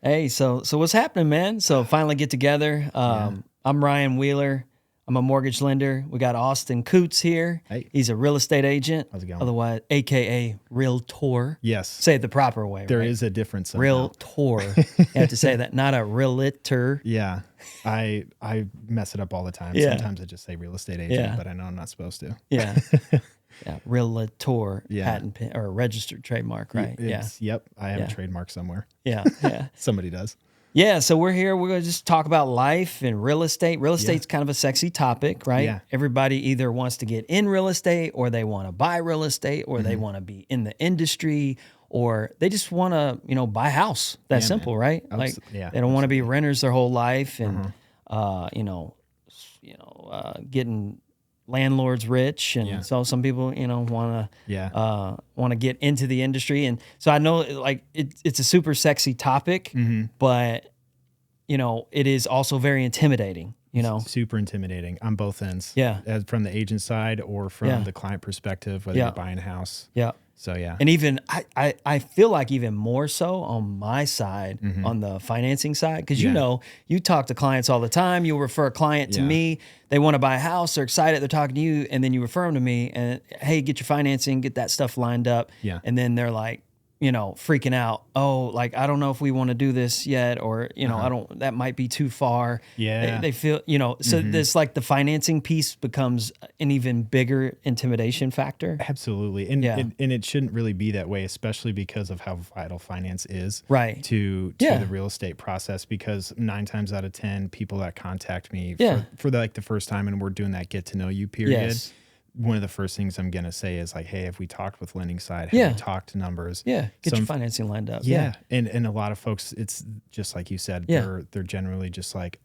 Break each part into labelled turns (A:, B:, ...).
A: Hey, so what's happening, man? So finally get together. I'm Ryan Wheeler. I'm a mortgage lender. We got Austin Coots here.
B: Hey.
A: He's a real estate agent,
B: How's it going?
A: otherwise AKA Realtor.
B: Yes.
A: Say it the proper way.
B: There
A: right?
B: is a difference somehow.
A: Realtor. You have to say that, not a realtor.
B: Yeah. I mess it up all the time.
A: Yeah.
B: Sometimes I just say real estate agent,
A: Yeah.
B: but I know I'm not supposed to.
A: Yeah. Yeah. Realtor
B: Yeah.
A: patent pin, or registered trademark, right?
B: Yep. I have
A: Yeah.
B: a trademark somewhere.
A: Yeah. Yeah.
B: Somebody does.
A: Yeah, so we're here. We're going to just talk about life and real estate. Real estate's kind of a sexy topic, right?
B: Yeah.
A: Everybody either wants to get in real estate, or they want to buy real estate, or they want to be in the industry, or they just want to, buy a house. That's simple,
B: man.
A: right? Like
B: Yeah,
A: they don't want to be renters their whole life and getting landlords rich, and so some people want to get into the industry. And so I know like it's a super sexy topic, but it is also very intimidating.
B: Super intimidating on both ends.
A: Yeah.
B: From the agent side or from the client perspective, whether you're buying a house.
A: Yeah.
B: So yeah.
A: And even I feel like even more so on my side, on the financing side, because you talk to clients all the time. You'll refer a client to me. They want to buy a house. They're excited. They're talking to you, and then you refer them to me. And hey, get your financing, get that stuff lined up.
B: Yeah.
A: And then they're like, freaking out. Oh, like, I don't know if we want to do this yet, or, that might be too far.
B: Yeah.
A: They feel, so this, like, the financing piece becomes an even bigger intimidation factor.
B: Absolutely. And it shouldn't really be that way, especially because of how vital finance is to the real estate process, because 9 times out of 10 people that contact me for the first time, and we're doing that get to know you period.
A: Yes.
B: One of the first things I'm going to say is like, hey, have we talked with lending side? Have we talked to numbers?
A: Yeah. Get your financing lined up.
B: Yeah. And a lot of folks, it's just like you said, they're generally just like,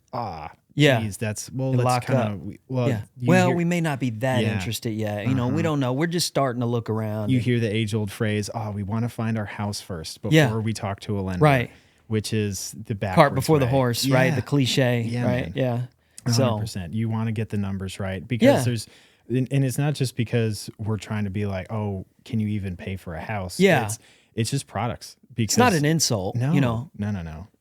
B: geez, that's kind of,
A: we may not be that interested yet. We don't know. We're just starting to look around.
B: You hear the age old phrase, we want to find our house first before we talk to a lender.
A: Right.
B: Which is the backwards
A: cart before the
B: way.
A: horse, right? The cliche, right? Man. Yeah.
B: 100%. You want to get the numbers right, because there's, and it's not just because we're trying to be like, oh, can you even pay for a house?
A: Yeah.
B: It's just products. Because
A: it's not an insult.
B: No.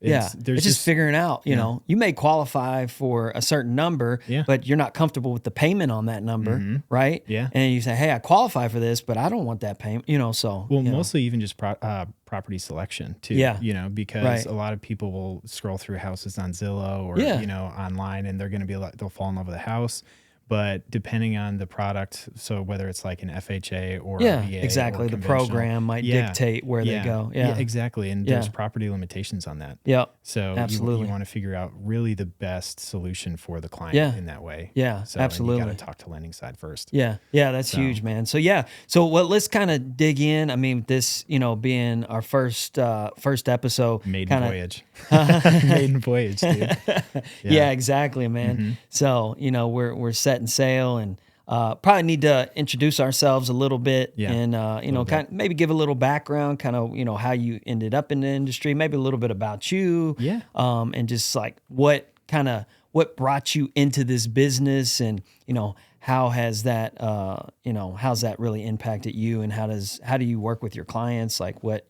A: It's just figuring out, you may qualify for a certain number, but you're not comfortable with the payment on that number, right?
B: Yeah.
A: And you say, hey, I qualify for this, but I don't want that payment, so.
B: Well, mostly even just property selection too, because a lot of people will scroll through houses on Zillow or, online, and they're going to be like, they'll fall in love with a house. But depending on the product, so whether it's like an FHA or a VA
A: exactly,
B: or
A: the program might dictate where they go. Yeah,
B: exactly. And there's property limitations on that.
A: Yeah.
B: So
A: absolutely.
B: You want to figure out really the best solution for the client in that way.
A: Yeah,
B: so,
A: absolutely.
B: You got to talk to lending side first.
A: Yeah, that's huge, man. So let's kind of dig in. I mean, this being our first episode,
B: maiden voyage, maiden voyage, dude.
A: Yeah, exactly, man. So we're setting sail, and probably need to introduce ourselves a little bit, and kind of maybe give a little background, kind of how you ended up in the industry, maybe a little bit about you, and just like what brought you into this business, and how has that how's that really impacted you, and how do you work with your clients, like what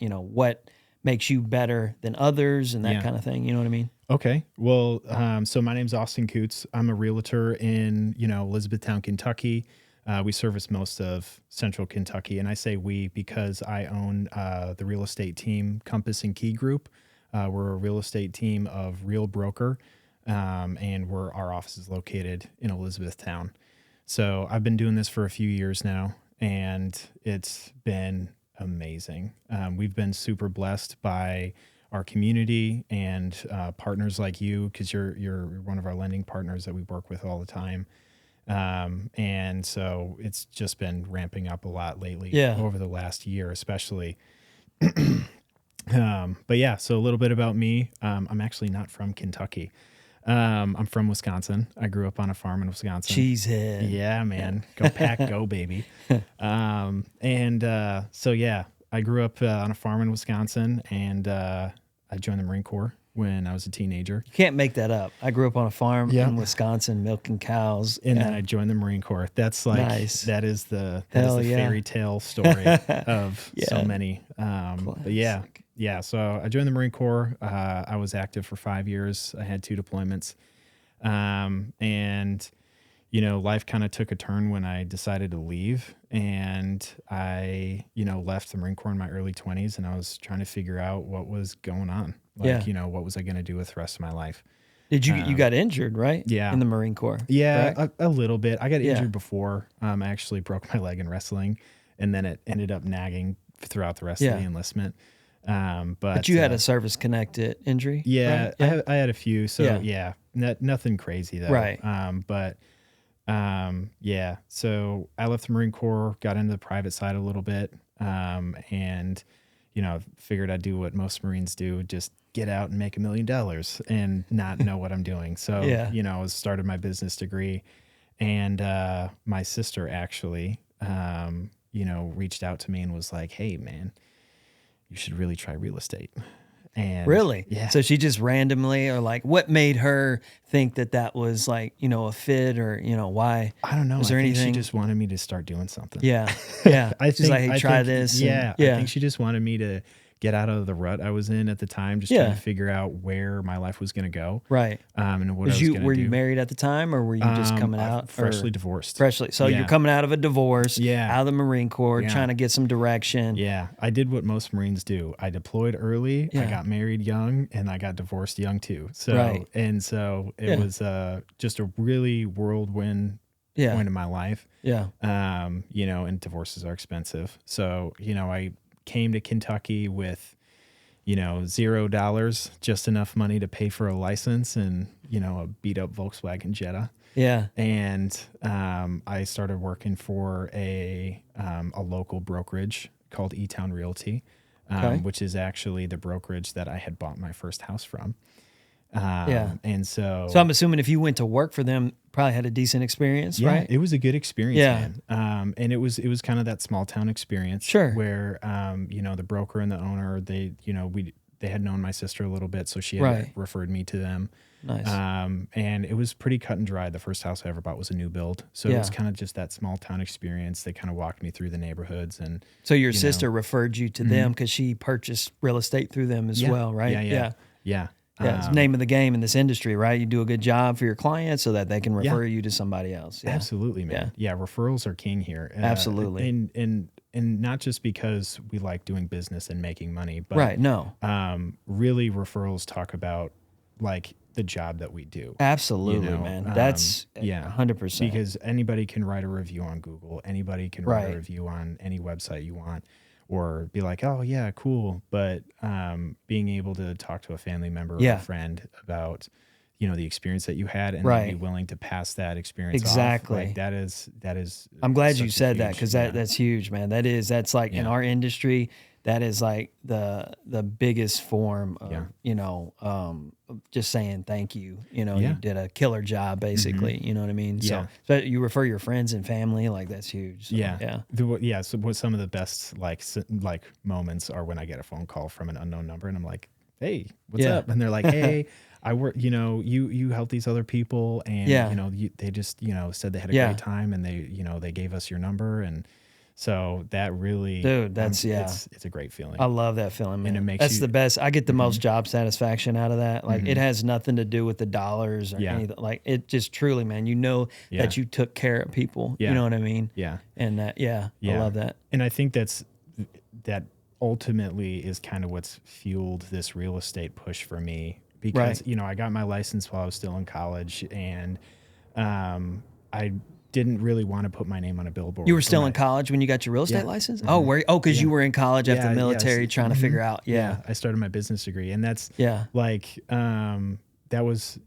A: makes you better than others, and that kind of thing, you know what I mean?
B: Okay. Well, so my name's Austin Coots. I'm a realtor in, Elizabethtown, Kentucky. We service most of central Kentucky, and I say we because I own the real estate team, Compass and Key Group. We're a real estate team of Real Broker, and our office is located in Elizabethtown. So I've been doing this for a few years now, and it's been amazing. We've been super blessed by our community and partners like you, because you're one of our lending partners that we work with all the time. And so it's just been ramping up a lot lately over the last year, especially. But yeah, so a little bit about me. I'm actually not from Kentucky. I'm from Wisconsin. I grew up on a farm in Wisconsin.
A: Cheesehead.
B: Yeah, man. Go Pack, go baby. So yeah, I grew up on a farm in Wisconsin, and I joined the Marine Corps when I was a teenager.
A: You can't make that up. I grew up on a farm in Wisconsin, milking cows.
B: And then I joined the Marine Corps. That's like, that is the fairy tale story of so many. But yeah, Yeah. So I joined the Marine Corps. I was active for 5 years. I had 2 deployments. And life kind of took a turn when I decided to leave, and I, left the Marine Corps in my early 20s, and I was trying to figure out what was going on.
A: Yeah.
B: What was I going to do with the rest of my life?
A: Did you got injured, right?
B: Yeah.
A: In the Marine Corps.
B: Yeah, a little bit. I got injured before. I actually broke my leg in wrestling, and then it ended up nagging throughout the rest of the enlistment. But
A: you had a service connected injury.
B: Yeah,
A: right? Yeah.
B: I had a few. So nothing crazy though.
A: Right.
B: Yeah. So I left the Marine Corps, got into the private side a little bit, and figured I'd do what most Marines do, just get out and make $1 million and not know what I'm doing. So I started my business degree, and my sister actually, reached out to me and was like, "Hey, man, you should really try real estate." And
A: really?
B: Yeah.
A: So she just randomly, or like, what made her think that was like, a fit, or, why?
B: I don't know.
A: Was there anything?
B: She just wanted me to start doing something.
A: Yeah. Yeah.
B: I
A: She's like, hey, try this.
B: Yeah. I think she just wanted me to get out of the rut I was in at the time, just trying to figure out where my life was going to go.
A: Right.
B: And what I was going to do.
A: Were you married at the time, or were you just coming out?
B: Freshly divorced.
A: Freshly. So you're coming out of a divorce,
B: Yeah.
A: out of the Marine Corps, trying to get some direction.
B: Yeah. I did what most Marines do. I deployed early. I got married young, and I got divorced young too. So, so it was just a really whirlwind point in my life.
A: Yeah.
B: And divorces are expensive. So, I came to Kentucky with, $0, just enough money to pay for a license and, a beat up Volkswagen Jetta.
A: Yeah.
B: And I started working for a local brokerage called E-Town Realty, which is actually the brokerage that I had bought my first house from. And so
A: I'm assuming if you went to work for them, probably had a decent experience, right?
B: It was a good experience, man. And it was kind of that small town experience, where the broker and the owner, they had known my sister a little bit, so she had referred me to them.
A: Nice.
B: And it was pretty cut and dry. The first house I ever bought was a new build, so it was kind of just that small town experience. They kind of walked me through the neighborhoods, and
A: so your sister referred you to them because she purchased real estate through them as well, right?
B: Yeah.
A: Yeah, it's the name of the game in this industry, right? You do a good job for your clients so that they can refer you to somebody else. Yeah.
B: Absolutely, man. Yeah, referrals are king here.
A: Absolutely.
B: And not just because we like doing business and making money, but really referrals talk about like the job that we do.
A: Absolutely, man. That's 100%.
B: Because anybody can write a review on Google. Anybody can write a review on any website you want. Or be like, oh yeah, cool. But being able to talk to a family member or a friend about, the experience that you had, and then be willing to pass that experience off. Like that is.
A: I'm glad you said that, because that's huge, man. That's like in our industry, that is like the biggest form of just saying thank you. You did a killer job, basically. You know what I mean? So you refer your friends and family, like that's huge. So,
B: So what some of the best like moments are when I get a phone call from an unknown number, and I'm like, hey, what's up? And they're like, hey, I work, you help these other people, and they just said they had a great time, and they gave us your number, and so that really,
A: dude, that's
B: it's a great feeling.
A: I love that feeling, man.
B: And it makes
A: that's the best. I get the most job satisfaction out of that. Like it has nothing to do with the dollars or anything. Like it just truly, man, that you took care of people. You know what I mean?
B: Yeah.
A: And that, I love that.
B: And I think that ultimately is kind of what's fueled this real estate push for me, because I got my license while I was still in college, and I didn't really want to put my name on a billboard.
A: You were still in college when you got your real estate license? Oh, because you were in college after the military trying to figure out. Yeah.
B: I started my business degree, and that's like that was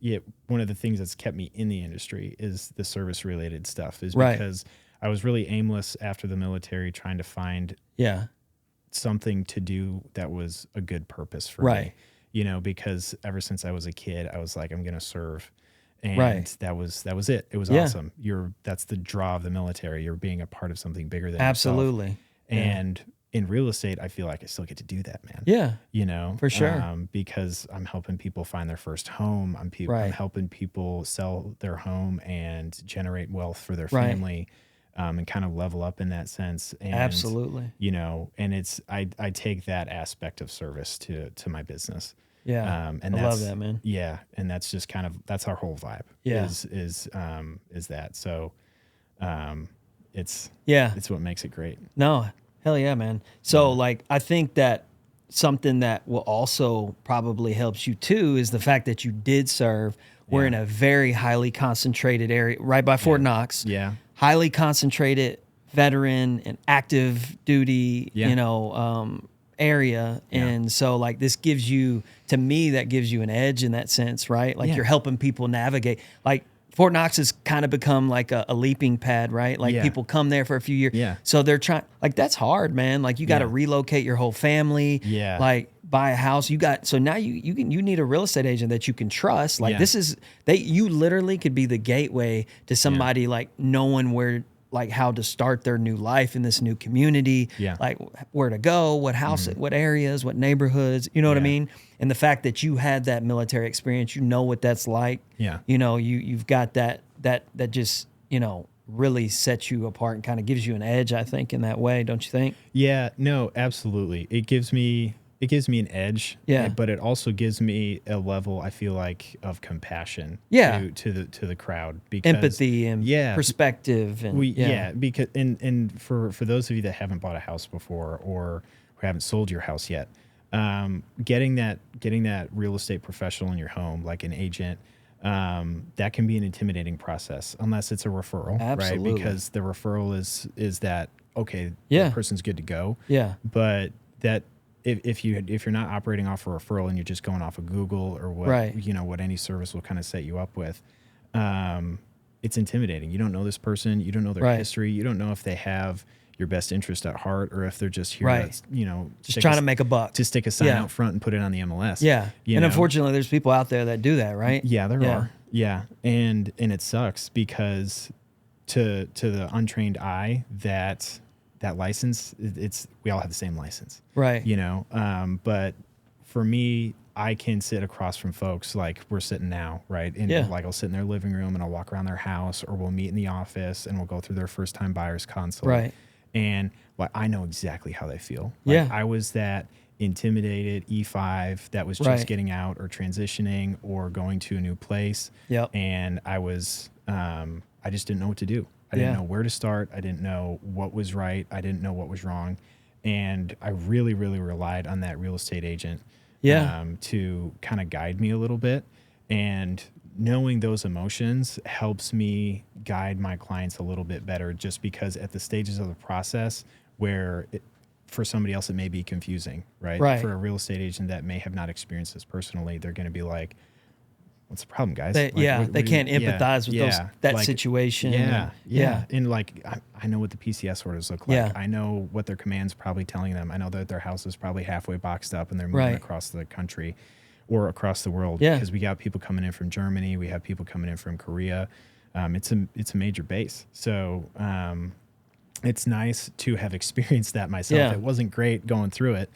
B: one of the things that's kept me in the industry is the service related stuff, is because I was really aimless after the military, trying to find something to do that was a good purpose for me. Because ever since I was a kid, I was like, I'm going to serve. And that was it. It was awesome. That's the draw of the military. You're being a part of something bigger than yourself. And in real estate, I feel like I still get to do that, man.
A: Yeah. For sure.
B: Because I'm helping people find their first home. I'm helping people sell their home and generate wealth for their family. and kind of level up in that sense. And,
A: Absolutely.
B: you know, and I take that aspect of service to my business.
A: Yeah.
B: And
A: I love that, man.
B: Yeah. And that's just kind of, that's our whole vibe is that. So, it's what makes it great.
A: No, hell yeah, man. So like, I think that something that will also probably helps you too is the fact that you did serve. We're in a very highly concentrated area right by Fort Knox.
B: Yeah.
A: Highly concentrated veteran and active duty, area. And so like this gives you, to me, that gives you an edge in that sense, right? Like you're helping people navigate. Like Fort Knox has kind of become like a leaping pad, right? Like people come there for a few years.
B: Yeah.
A: So they're trying, like that's hard, man. Like you got to relocate your whole family.
B: Yeah.
A: Like buy a house. So now you need a real estate agent that you can trust. Like this is, you literally could be the gateway to somebody like knowing where, like how to start their new life in this new community, like where to go, what house, what areas, what neighborhoods, you know what I mean? And the fact that you had that military experience, you know what that's like.
B: Yeah.
A: You know, you've got that just, really sets you apart and kind of gives you an edge, I think, in that way, don't you think?
B: Yeah, no, absolutely. It gives me an edge.
A: Yeah.
B: But it also gives me a level, I feel like, of compassion.
A: Yeah.
B: To the crowd, because
A: Empathy and perspective and
B: because and for those of you that haven't bought a house before or who haven't sold your house yet, getting that real estate professional in your home, like an agent, that can be an intimidating process unless it's a referral.
A: Absolutely.
B: Right? Because the referral is that, okay, the person's good to go.
A: Yeah.
B: But that if you're not operating off a referral and you're just going off of Google or what what any service will kind of set you up with, it's intimidating. You don't know this person, you don't know their history, you don't know if they have your best interest at heart or if they're just here to,
A: just trying to make a buck,
B: to stick a sign out front and put it on the MLS.
A: Yeah. And unfortunately there's people out there that do that, right?
B: Yeah, there are. Yeah. And it sucks because to the untrained eye, that license, we all have the same license.
A: Right.
B: But for me, I can sit across from folks like we're sitting now, right? And like I'll sit in their living room and I'll walk around their house, or we'll meet in the office and we'll go through their first time buyer's consult.
A: Right.
B: And like I know exactly how they feel. Like, I was that intimidated E5 that was just getting out or transitioning or going to a new place.
A: Yep.
B: And I was I just didn't know what to do. I didn't know where to start. I didn't know what was right. I didn't know what was wrong. And I really, really relied on that real estate agent to kind of guide me a little bit. And knowing those emotions helps me guide my clients a little bit better, just because at the stages of the process where for somebody else it may be confusing, right? For a real estate agent that may have not experienced this personally, they're going to be like, what's the problem, guys?
A: They can't empathize with that situation.
B: And like, I know what the PCS orders look like. I know what their command's probably telling them. I know that their house is probably halfway boxed up and they're moving across the country or across the world. Because we got people coming in from Germany. We have people coming in from Korea. It's a major base. So it's nice to have experienced that myself. It wasn't great going through it.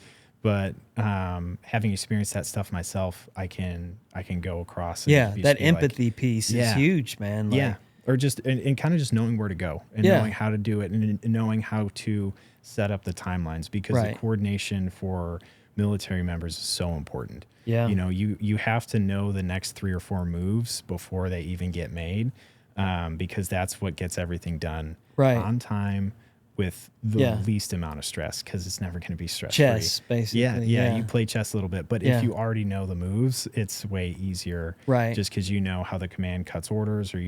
B: But having experienced that stuff myself, I can go across. And
A: that empathy piece is huge, man. Like,
B: or just and kind of just knowing where to go and knowing how to do it and knowing how to set up the timelines, because the coordination for military members is so important.
A: Yeah,
B: you have to know the next 3 or 4 moves before they even get made, because that's what gets everything done on time, with the least amount of stress, because it's never going to be stress-free.
A: Chess, basically.
B: Yeah, you play chess a little bit, but if you already know the moves, it's way easier.
A: Right.
B: Just because you know how the command cuts orders, or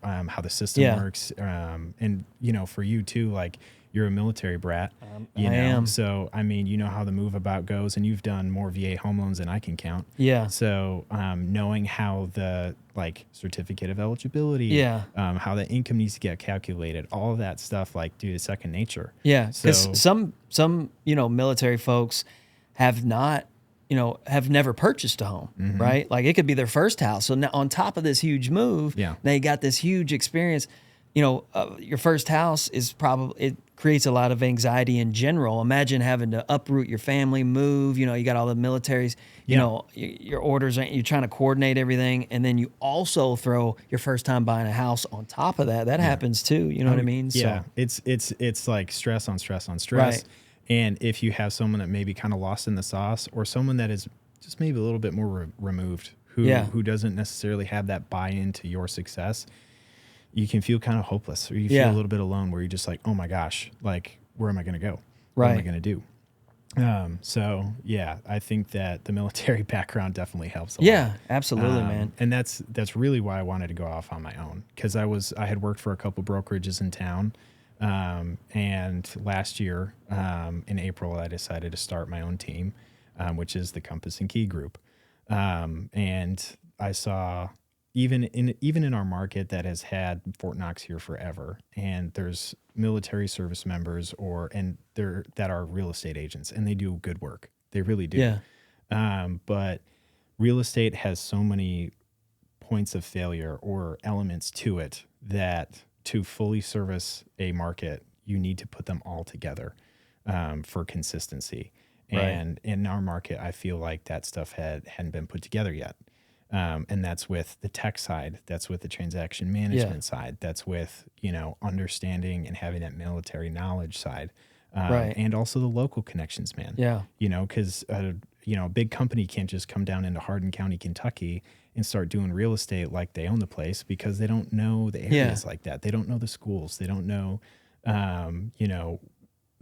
B: how the system works. And, for you too, like, you're a military brat. I am. So, I mean, you know how the move about goes, and you've done more VA home loans than I can count.
A: Yeah.
B: So, knowing how the certificate of eligibility, how the income needs to get calculated, all of that stuff, like, dude, it's second nature.
A: Yeah. Because some military folks have not, have never purchased a home, right? Like, it could be their first house. So now, on top of this huge move, they got this huge experience. Your first house is probably, it creates a lot of anxiety in general. Imagine having to uproot your family, move, you know, you got all the militaries, you know, your orders, you're trying to coordinate everything. And then you also throw your first time buying a house on top of that. That happens too. You know what I mean?
B: Yeah. So. It's like stress on stress on stress.
A: Right.
B: And if you have someone that may be kind of lost in the sauce, or someone that is just maybe a little bit more removed, who doesn't necessarily have that buy-in to your success, you can feel kind of hopeless, or you feel a little bit alone, where you're just like, oh my gosh, like, where am I going to go? What am I going to do? So yeah, I think that the military background definitely helps a lot.
A: Yeah, absolutely, man.
B: And that's really why I wanted to go off on my own, because I had worked for a couple brokerages in town. And last year, in April, I decided to start my own team, which is the Compass and Key Group. And I saw even in our market that has had Fort Knox here forever, and there's military service members that are real estate agents, and they do good work. They really do.
A: Yeah.
B: But real estate has so many points of failure or elements to it that to fully service a market, you need to put them all together for consistency.
A: Right.
B: And in our market, I feel like that stuff hadn't been put together yet. And that's with the tech side, that's with the transaction management side, that's with, you know, understanding and having that military knowledge side,
A: Right.
B: and also the local connections, man.
A: Yeah.
B: You know, because you know, a big company can't just come down into Hardin County, Kentucky, and start doing real estate like they own the place, because they don't know the areas like that. They don't know the schools. They don't know, you know,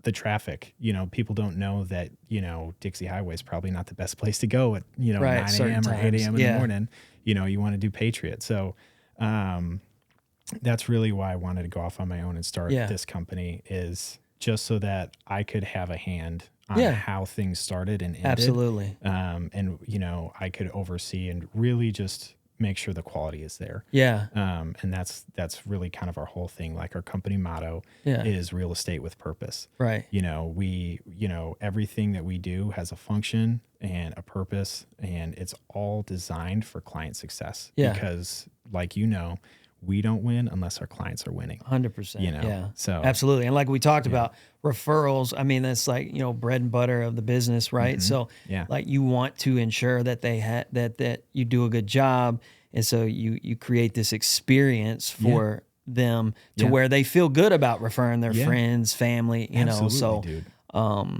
B: the traffic. You know, people don't know that, you know, Dixie Highway is probably not the best place to go at, you know, 9 a.m. or 8 a.m. in the morning. You know, you want to do Patriot. So that's really why I wanted to go off on my own and start this company, is just so that I could have a hand on how things started and ended.
A: Absolutely.
B: And, you know, I could oversee and really just make sure the quality is there.
A: Yeah.
B: And that's really kind of our whole thing. Like, our company motto is real estate with purpose.
A: Right.
B: You know, everything that we do has a function and a purpose, and it's all designed for client success.
A: Yeah.
B: Because, like, you know, we don't win unless our clients are winning.
A: 100%.
B: You know?
A: Yeah.
B: So
A: absolutely. And like we talked about referrals, I mean, that's like, you know, bread and butter of the business, right? So like, you want to ensure that that you do a good job. And so you create this experience for them to where they feel good about referring their friends, family, you know, so
B: dude.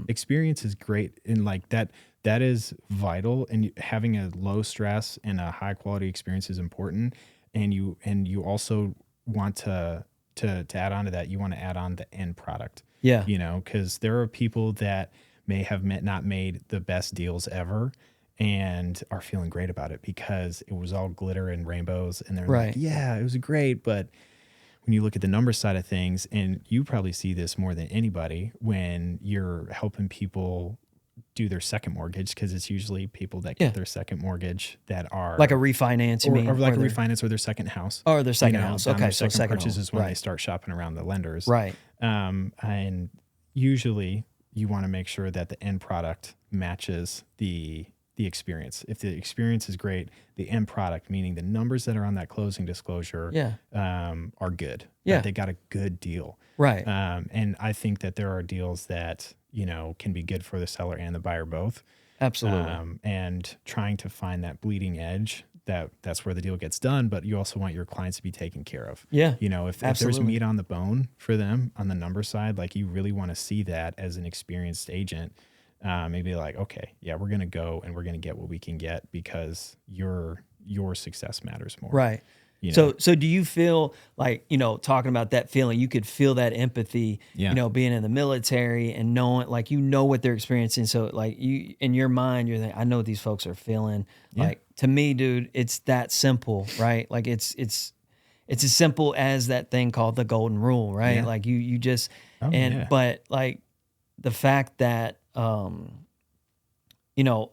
B: Experience is great. And like that is vital. And having a low stress and a high quality experience is important. And you also want to add on to that, you want to add on the end product.
A: Yeah.
B: You know, because there are people that may have not made the best deals ever and are feeling great about it because it was all glitter and rainbows. And they're like, yeah, it was great. But when you look at the number side of things, and you probably see this more than anybody when you're helping people do their second mortgage, because it's usually people that get their second mortgage that are
A: like a refinance, you mean,
B: or like a refinance, or their second house,
A: or their second house. Okay, so second
B: purchase
A: home.
B: is when they start shopping around the lenders,
A: right?
B: And usually you want to make sure that the end product matches the experience. If the experience is great, the end product, meaning the numbers that are on that closing disclosure, are good.
A: Yeah,
B: they got a good deal,
A: right?
B: And I think that there are deals that, you know, can be good for the seller and the buyer both.
A: Absolutely.
B: And trying to find that bleeding edge, that's where the deal gets done, but you also want your clients to be taken care of.
A: Yeah.
B: You know, if there's meat on the bone for them on the number side, like, you really want to see that as an experienced agent. Maybe like, okay, yeah, we're going to go and we're going to get what we can get because your success matters more.
A: Right.
B: You know?
A: So do you feel like, you know, talking about that feeling, you could feel that empathy, you know, being in the military and knowing, like, you know what they're experiencing. So like, you, in your mind, you're thinking, I know what these folks are feeling. Like, to me, dude, it's that simple, right? Like, it's as simple as that thing called the golden rule, right?
B: Yeah.
A: Like, you just, but like the fact that, you know,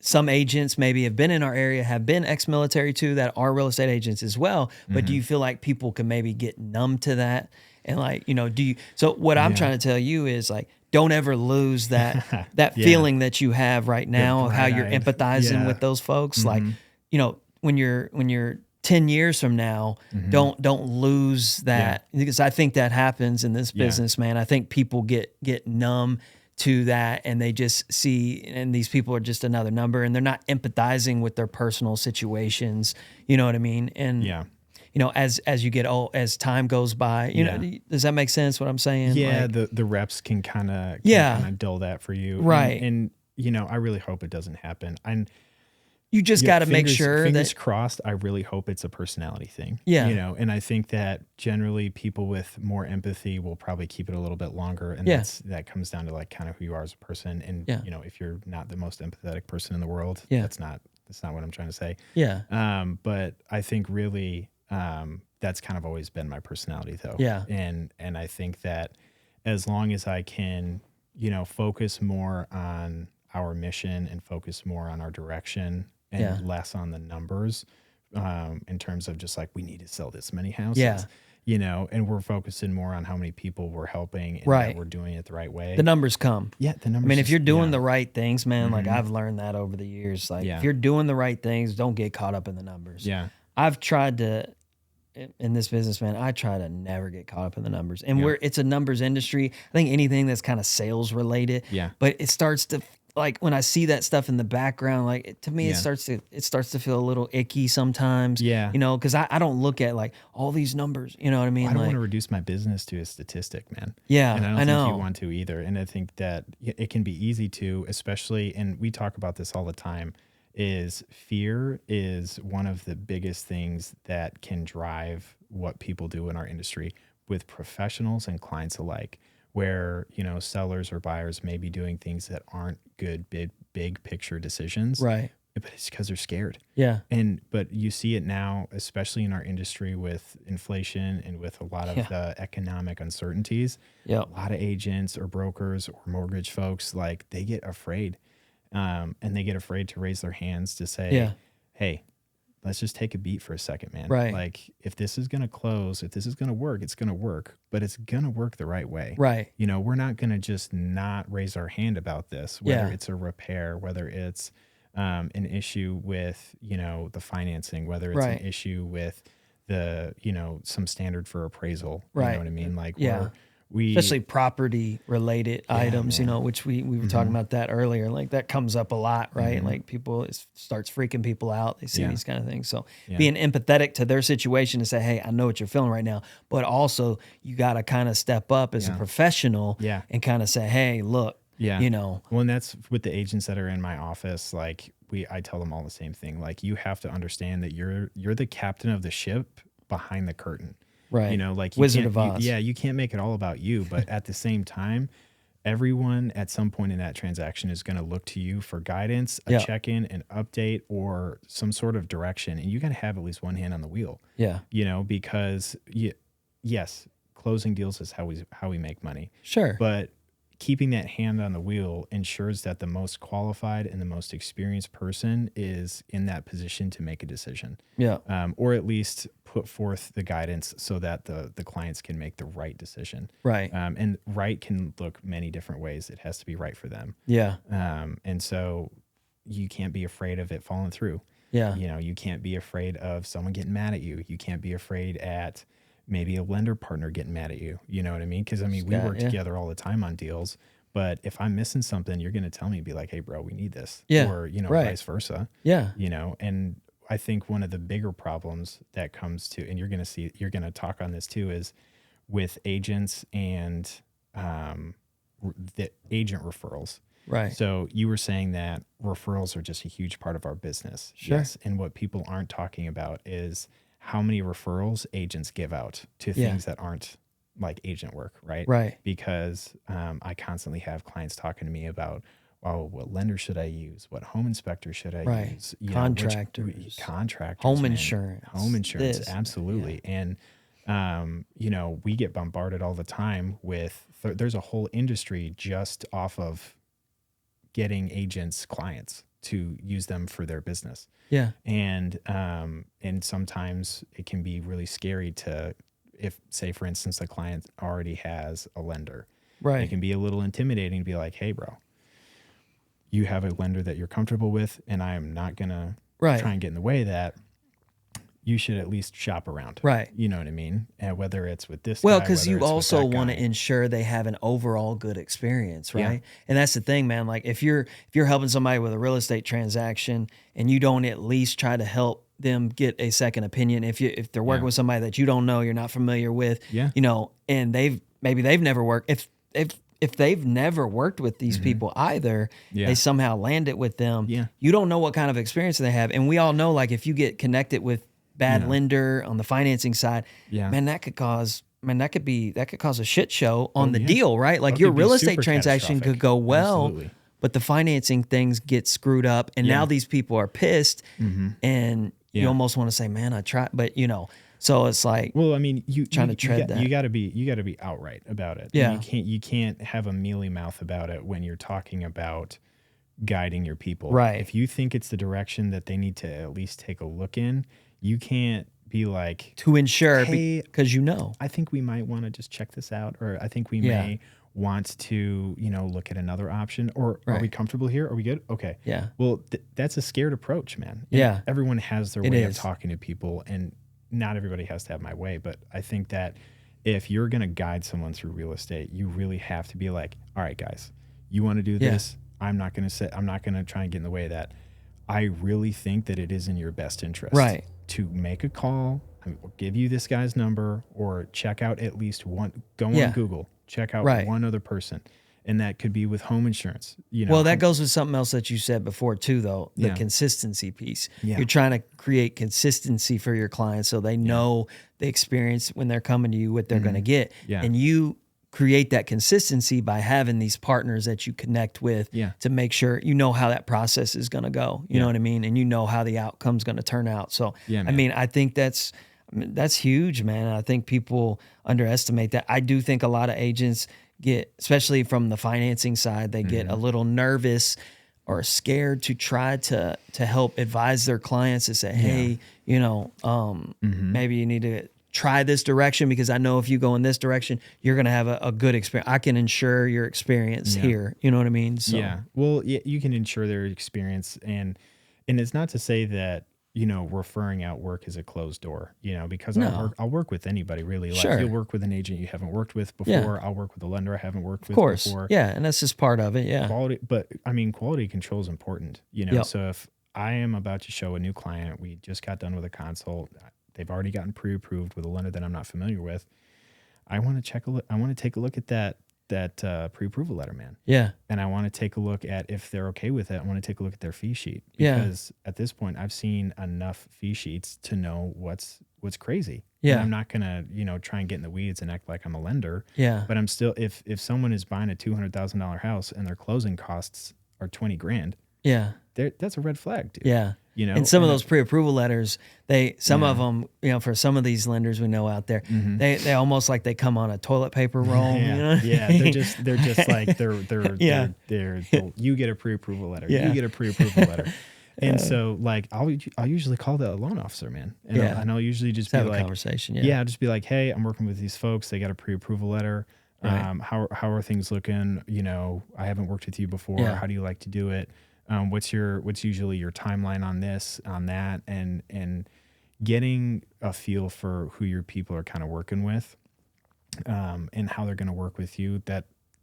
A: some agents maybe have been in our area, have been ex-military too, that are real estate agents as well. But do you feel like people can maybe get numb to that? And like, you know, so what I'm trying to tell you is, like, don't ever lose that feeling that you have right now of how you're empathizing with those folks. Like, you know, when you're 10 years from now, don't lose that, because I think that happens in this business, man. I think people get numb to that, and they just see, and these people are just another number, and they're not empathizing with their personal situations. You know what I mean? And you know, as you get old, as time goes by, you know, does that make sense what I'm saying?
B: Yeah, like, the reps can kind of dull that for you,
A: right?
B: And you know, I really hope it doesn't happen. And
A: you just got to make sure
B: fingers crossed. I really hope it's a personality thing.
A: Yeah.
B: You know, and I think that generally people with more empathy will probably keep it a little bit longer. And that comes down to like kind of who you are as a person. And, you know, if you're not the most empathetic person in the world, that's not what I'm trying to say.
A: Yeah.
B: But I think really, that's kind of always been my personality though.
A: Yeah.
B: And I think that as long as I can, you know, focus more on our mission and focus more on our direction and less on the numbers, in terms of just like, we need to sell this many houses, you know, and we're focusing more on how many people we're helping and that we're doing it the right way.
A: The numbers come.
B: Yeah. The numbers.
A: I mean, if you're doing the right things, man, like I've learned that over the years, like if you're doing the right things, don't get caught up in the numbers.
B: Yeah.
A: I've tried to, in this business, man, I try to never get caught up in the numbers. And it's a numbers industry. I think anything that's kind of sales related, but it starts to, like when I see that stuff in the background, like to me, it starts to feel a little icky sometimes.
B: Yeah.
A: You know, because I don't look at like all these numbers. You know what I mean?
B: Well, I don't
A: like,
B: want to reduce my business to a statistic, man.
A: Yeah,
B: and I don't
A: think
B: you want to either. And I think that it can be easy to, especially, and we talk about this all the time, is fear is one of the biggest things that can drive what people do in our industry with professionals and clients alike, where, you know, sellers or buyers may be doing things that aren't good, big picture decisions.
A: Right.
B: But it's because they're scared.
A: Yeah.
B: But you see it now, especially in our industry with inflation and with a lot of the economic uncertainties.
A: Yeah.
B: A lot of agents or brokers or mortgage folks, like they get afraid. And they get afraid to raise their hands to say, hey, let's just take a beat for a second, man.
A: Right.
B: Like if this is going to close, if this is going to work, it's going to work, but it's going to work the right way.
A: Right.
B: You know, we're not going to just not raise our hand about this, whether it's a repair, whether it's an issue with, you know, the financing, whether it's an issue with the, you know, some standard for appraisal. You know what I mean? Like
A: especially property related items, man. You know, which we were talking about that earlier. Like that comes up a lot, right? Like people, it starts freaking people out. They see these kind of things. So being empathetic to their situation and say, hey, I know what you're feeling right now, but also you got to kind of step up as a professional and kind of say, hey, look, you know.
B: Well, and that's with the agents that are in my office. Like I tell them all the same thing. Like you have to understand that you're the captain of the ship behind the curtain.
A: Right.
B: You know, like
A: Wizard of Oz.
B: You can't make it all about you, but at the same time, everyone at some point in that transaction is going to look to you for guidance, a check-in, an update, or some sort of direction. And you got to have at least one hand on the wheel.
A: Yeah.
B: You know, because yes, closing deals is how we make money.
A: Sure.
B: But keeping that hand on the wheel ensures that the most qualified and the most experienced person is in that position to make a decision.
A: Yeah.
B: Or at least put forth the guidance so that the clients can make the right decision.
A: Right.
B: And right can look many different ways. It has to be right for them.
A: Yeah.
B: And so you can't be afraid of it falling through.
A: Yeah.
B: You know, you can't be afraid of someone getting mad at you. You can't be afraid at maybe a lender partner getting mad at you. You know what I mean? Because I mean, we work together all the time on deals, but if I'm missing something, you're going to tell me, be like, hey bro, we need this. Or, you know, vice versa.
A: Yeah.
B: You know, and I think one of the bigger problems that comes to, and you're going to talk on this too, is with agents and the agent referrals.
A: Right.
B: So you were saying that referrals are just a huge part of our business.
A: Sure.
B: Yes. And what people aren't talking about is how many referrals agents give out to things that aren't like agent work, right?
A: Right.
B: Because I constantly have clients talking to me about, oh, what lender should I use? What home inspector should I use? You
A: Contractors.
B: Contractors.
A: Home insurance.
B: Home insurance, absolutely. Yeah. And, you know, we get bombarded all the time with, there's a whole industry just off of getting agents clients to use them for their business.
A: Yeah.
B: And sometimes it can be really scary to, if say for instance, the client already has a lender,
A: right.
B: It can be a little intimidating to be like, hey bro, you have a lender that you're comfortable with, and I am not going to try and get in the way of that. you should at least shop around.
A: Right.
B: You know what I mean? And whether it's with this
A: Well,
B: guy,
A: because
B: whether
A: you
B: it's with
A: also
B: that
A: want to
B: guy.
A: ensure they have an overall good experience, right?
B: Yeah.
A: And that's the thing, man. Like if you're helping somebody with a real estate transaction and you don't at least try to help them get a second opinion, if they're working with somebody that you don't know, you're not familiar with,
B: Yeah.
A: you know, and they've never worked, if they've never worked with these people either,
B: Yeah.
A: they somehow land it with them.
B: Yeah.
A: You don't know what kind of experience they have, and we all know, like if you get connected with bad lender on the financing side,
B: Yeah.
A: man, that could cause a shit show on the
B: yeah.
A: deal, right? Like
B: That
A: your
B: could be
A: real estate
B: super
A: transaction could
B: catastrophic.
A: go well,
B: Absolutely.
A: but the financing things get screwed up, and now these people are pissed, and you
B: Yeah.
A: almost want to say, man, I tried, but you know, so it's like,
B: Well, I mean,
A: Trying to tread that.
B: You got to be outright about it.
A: Yeah.
B: You can't have a mealy mouth about it when you're talking about guiding your people.
A: Right.
B: If you think it's the direction that they need to at least take a look in, you can't be like,
A: to ensure,
B: Hey,
A: because you know,
B: I think we might want to just check this out, or I think we
A: Yeah.
B: may want to, look at another option, or are we
A: Right.
B: comfortable here? Are we good? Okay.
A: yeah,
B: Well, that's a scared approach, man. And
A: Yeah.
B: everyone has their
A: It
B: way of
A: is.
B: talking to people, and not everybody has to have my way. But I think that if you're going to guide someone through real estate, you really have to be like, all right, guys, you want to do
A: Yeah.
B: this? I'm not going to try and get in the way of that. I really think that it is in your best interest
A: Right.
B: to make a call. I will give you this guy's number, or check out at least one, go
A: Yeah.
B: on Google, check out
A: Right.
B: one other person. And that could be with home insurance.
A: Well, that goes with something else that you said before too, though, the
B: Yeah.
A: consistency piece.
B: Yeah.
A: You're trying to create consistency for your clients so they know the experience when they're coming to you, what they're going to get.
B: Yeah.
A: And you create that consistency by having these partners that you connect with
B: Yeah.
A: to make sure you know how that process is going to go. You know what I mean? And you know how the outcome's going to turn out. So,
B: Yeah,
A: I
B: man.
A: mean, I think that's huge, man. I think people underestimate that. I do think a lot of agents get, especially from the financing side, they get a little nervous or scared to try to help advise their clients to say, hey, maybe you need to try this direction, because I know if you go in this direction, you're going to have a good experience. I can ensure your experience here. You know what I mean? So,
B: Yeah. Well, yeah, you can ensure their experience, and it's not to say that, referring out work is a closed door, because
A: No.
B: I'll work with anybody really. Like
A: Sure.
B: you'll work with an agent you haven't worked with before.
A: Yeah.
B: I'll work with a lender I haven't worked with
A: of course.
B: before.
A: Yeah. And that's just part of it. Yeah.
B: Quality, but I mean, quality control is important,
A: Yep.
B: So if I am about to show a new client, we just got done with a consult, they've already gotten pre-approved with a lender that I'm not familiar with. I want to take a look at that pre-approval letter, man.
A: Yeah.
B: And I want to take a look at, if they're okay with it, I want to take a look at their fee sheet,
A: Yeah.
B: because at this point I've seen enough fee sheets to know what's crazy.
A: Yeah.
B: And I'm not going to, try and get in the weeds and act like I'm a lender,
A: Yeah.
B: but I'm still, if someone is buying a $200,000 house and their closing costs are 20 grand,
A: Yeah.
B: that's a red flag, dude.
A: Yeah.
B: You know,
A: And some of
B: and
A: those pre-approval letters, some of them, for some of these lenders we know out there, they almost like they come on a toilet paper roll.
B: Yeah,
A: You know?
B: yeah, they're just like they're you get a pre-approval letter.
A: Yeah.
B: You get a pre-approval letter. And so like I'll usually call the loan officer, man. And
A: Yeah.
B: I'll usually just
A: Have
B: be
A: a
B: like,
A: conversation. Yeah.
B: yeah, I'll just be like, hey, I'm working with these folks. They got a pre-approval letter.
A: Right.
B: How are things looking? I haven't worked with you before.
A: Yeah.
B: How do you like to do it? What's usually your timeline on this, on that, and getting a feel for who your people are kind of working with, and how they're going to work with you.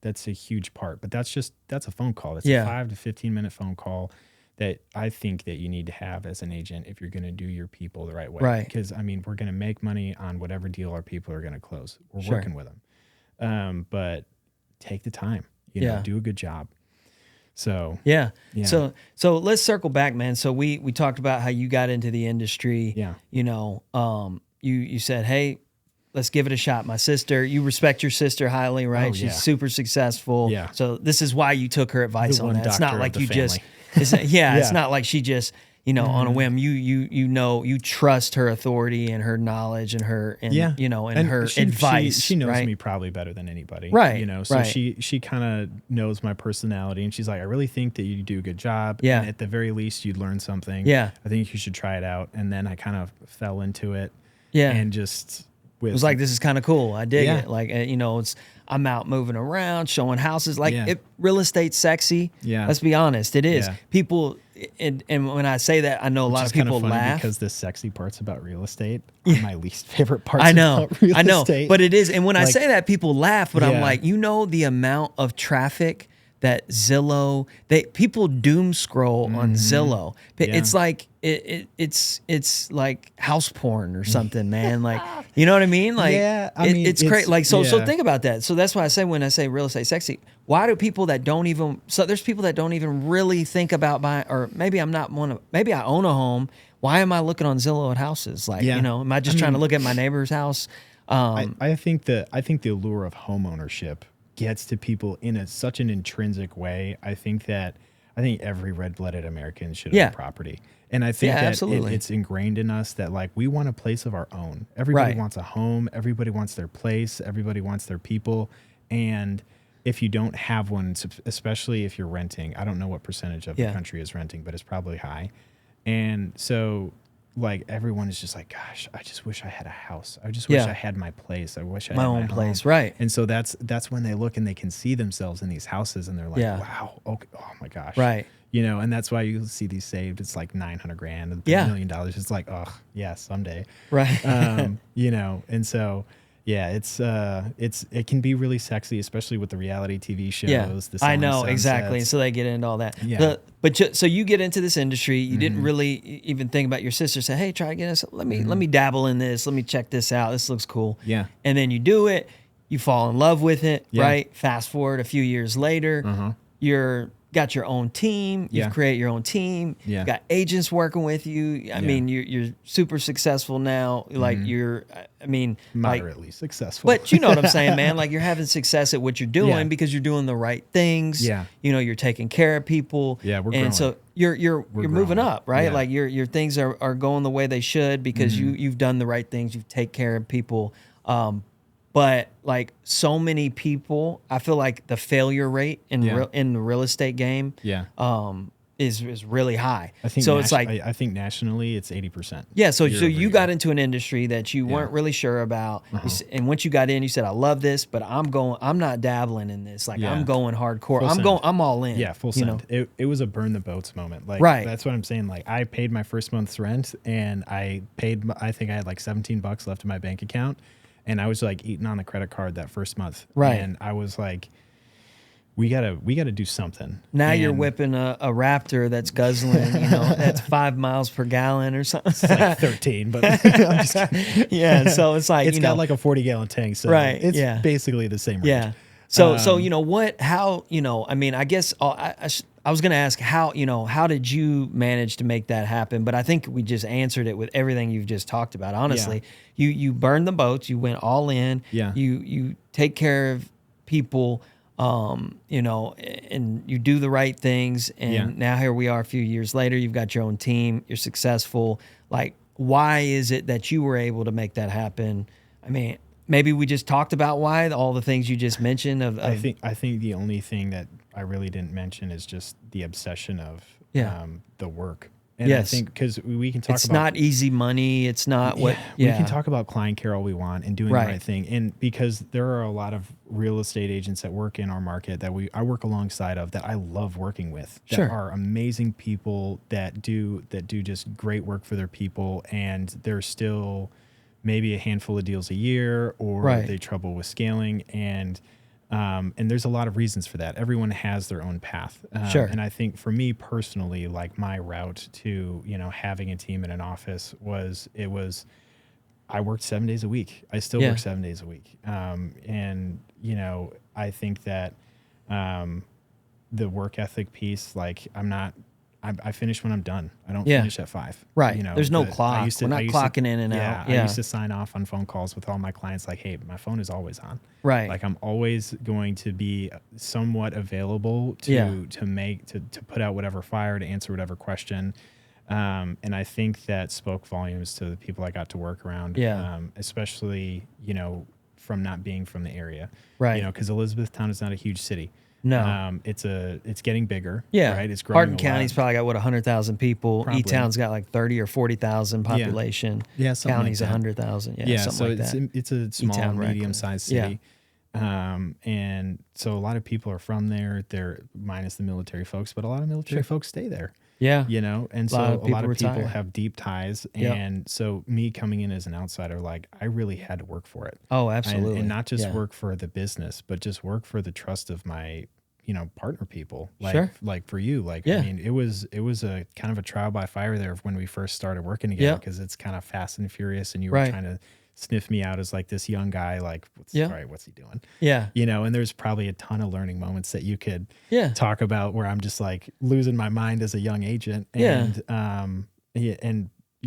B: That's a huge part. But that's a phone call. It's a 5 to 15-minute phone call that I think that you need to have as an agent if you're going to do your people the right way.
A: Right.
B: Because I mean, we're going to make money on whatever deal our people are going to close. We're
A: Sure.
B: working with them. But take the time.
A: Yeah.
B: Do a good job. So
A: Yeah.
B: Yeah.
A: So let's circle back, man. So we talked about how you got into the industry.
B: Yeah.
A: You said, hey, let's give it a shot. My sister, you respect your sister highly, right?
B: Oh,
A: She's
B: yeah.
A: super successful.
B: Yeah.
A: So this is why you took her advice
B: The
A: on
B: one
A: that. It's not
B: doctor
A: like
B: of
A: you
B: the
A: just,
B: family.
A: it's not like she just, on a whim. You trust her authority and her knowledge and her, and her advice.
B: She knows
A: right?
B: me probably better than anybody.
A: Right,
B: So
A: right.
B: she kind of knows my personality, and she's like, I really think that you do a good job.
A: Yeah.
B: And at the very least, you'd learn something.
A: Yeah.
B: I think you should try it out. And then I kind of fell into it.
A: Yeah.
B: And just
A: It was like, this is kind of cool. I dig it. Like, you know, I'm out moving around, showing houses. Like, real estate's sexy.
B: Yeah.
A: Let's be honest. It is. People, and when I say that, I know a lot of people laugh.
B: Because the sexy parts about real estate are my least favorite parts
A: about real
B: estate.
A: But it is. And when I say that, people laugh. But I'm like, you know, the amount of traffic that Zillow, people doom scroll on Zillow. It's like it's like house porn or something, man. Like, you know what I mean? Like, it's crazy. Like, so think about that. So that's why I say, when I say real estate sexy, why do people that don't even, so there's people that don't even really think about buying, or maybe I'm not one of, maybe I own a home. Why am I looking on Zillow at houses? Like, you know, am I just trying to look at my neighbor's house?
B: I think the allure of home ownership gets to people in such an intrinsic way. I think every red-blooded American should own property. And I think that it's ingrained in us that, like, we want a place of our own. Everybody wants a home. Everybody wants their place. Everybody wants their people. And if you don't have one, especially if you're renting, I don't know what percentage of the country is renting, but it's probably high. And so, like, everyone is just like, gosh, I just wish I had a house. I just wish I had my place. I wish I had my
A: own place.
B: home.
A: Right.
B: And so that's when they look and they can see themselves in these houses, and they're like, wow, okay, oh my gosh.
A: Right.
B: You know, and that's why you see these saved. It's like $900,000 and $1 million. It's like, oh yeah, someday.
A: Right.
B: You know, and so it can be really sexy, especially with the reality TV shows.
A: Yeah, I know exactly. So they get into all that. Yeah. So you get into this industry. You didn't really even think about your sister. Say, hey, try to get us. Let me dabble in this. Let me check this out. This looks cool.
B: Yeah.
A: And then you do it. You fall in love with it. Right. Fast forward a few years later, you're got your own team. You've created your own team.
B: Yeah.
A: You've got agents working with you. I mean, you're super successful now. Like
B: moderately successful.
A: But you know what I'm saying, man? Like, you're having success at what you're doing because you're doing the right things.
B: Yeah.
A: You know, you're taking care of people.
B: Yeah, we're growing.
A: And so you're moving up, right?
B: Yeah.
A: Like your things are going the way they should because you've done the right things. You take care of people. But like so many people, I feel like the failure rate in the real estate game is really high.
B: I think
A: so.
B: I think nationally it's 80%.
A: Yeah, so you got into an industry that you weren't really sure about, and once you got in, you said, "I love this, but I'm not dabbling in this. Like I'm going hardcore. I'm all in."
B: Yeah, full send. It was a burn the boats moment. Like that's what I'm saying. Like, I paid my first month's rent, and I think I had like $17 left in my bank account. And I was like eating on the credit card that first month.
A: Right.
B: And I was like, we gotta do something.
A: Now you're whipping a Raptor that's guzzling, you know, that's 5 miles per gallon or something.
B: It's like 13, but I'm just kidding.
A: Yeah. So it's like,
B: it's got like a 40-gallon tank. So it's basically the same range.
A: Yeah. So you know how, you know, I mean, I guess I was going to ask how did you manage to make that happen? But I think we just answered it with everything you've just talked about. Honestly, you burned the boats, you went all in.
B: Yeah.
A: You take care of people, you know, and you do the right things. And now here we are a few years later, you've got your own team, you're successful. Like, why is it that you were able to make that happen? I mean, maybe we just talked about why, all the things you just mentioned. I
B: think the only thing that I really didn't mention is just the obsession of the work. And I think because we can talk about... It's
A: not easy money. It's not what...
B: We can talk about client care all we want and doing the right thing. And because there are a lot of real estate agents that work in our market that I work alongside of that I love working with. That are amazing people that do just great work for their people. And they're still... maybe a handful of deals a year, or they trouble with scaling. And there's a lot of reasons for that. Everyone has their own path. And I think for me personally, like, my route to, you know, having a team in an office I worked 7 days a week. I still work 7 days a week. And, you know, I think that the work ethic piece, like, I finish when I'm done. I don't finish at 5.
A: Right.
B: You know,
A: there's no clock. We're not clocking in and out.
B: I used to sign off on phone calls with all my clients like, hey, my phone is always on.
A: Right.
B: Like, I'm always going to be somewhat available to put out whatever fire, to answer whatever question. And I think that spoke volumes to the people I got to work around. Especially, you know, from not being from the area.
A: Right.
B: You know, because Elizabethtown is not a huge city.
A: No.
B: It's getting bigger.
A: Yeah.
B: Right. It's growing.
A: Hardin County's probably got 100,000 people.
B: Probably.
A: E-Town's got like 30 or 40,000 population.
B: Yeah. Something
A: County's
B: like that.
A: 100,000. Yeah.
B: Yeah.
A: Something
B: So
A: like that.
B: it's a small,
A: E-Town,
B: medium-sized city. And so a lot of people are from there. They're minus the military folks, but a lot of military folks stay there.
A: Yeah.
B: And so a lot of people
A: retire.
B: have deep ties. And so me coming in as an outsider, like I really had to work for it.
A: Oh, absolutely.
B: And not just work for the business, but just work for the trust of my, partner people. Like for you, I mean, it was a kind of a trial by fire there when we first started working together, because it's kind of fast and furious, and you were trying to sniff me out as like this young guy, like, what's he doing?
A: Yeah.
B: And there's probably a ton of learning moments that you could talk about where I'm just like losing my mind as a young agent.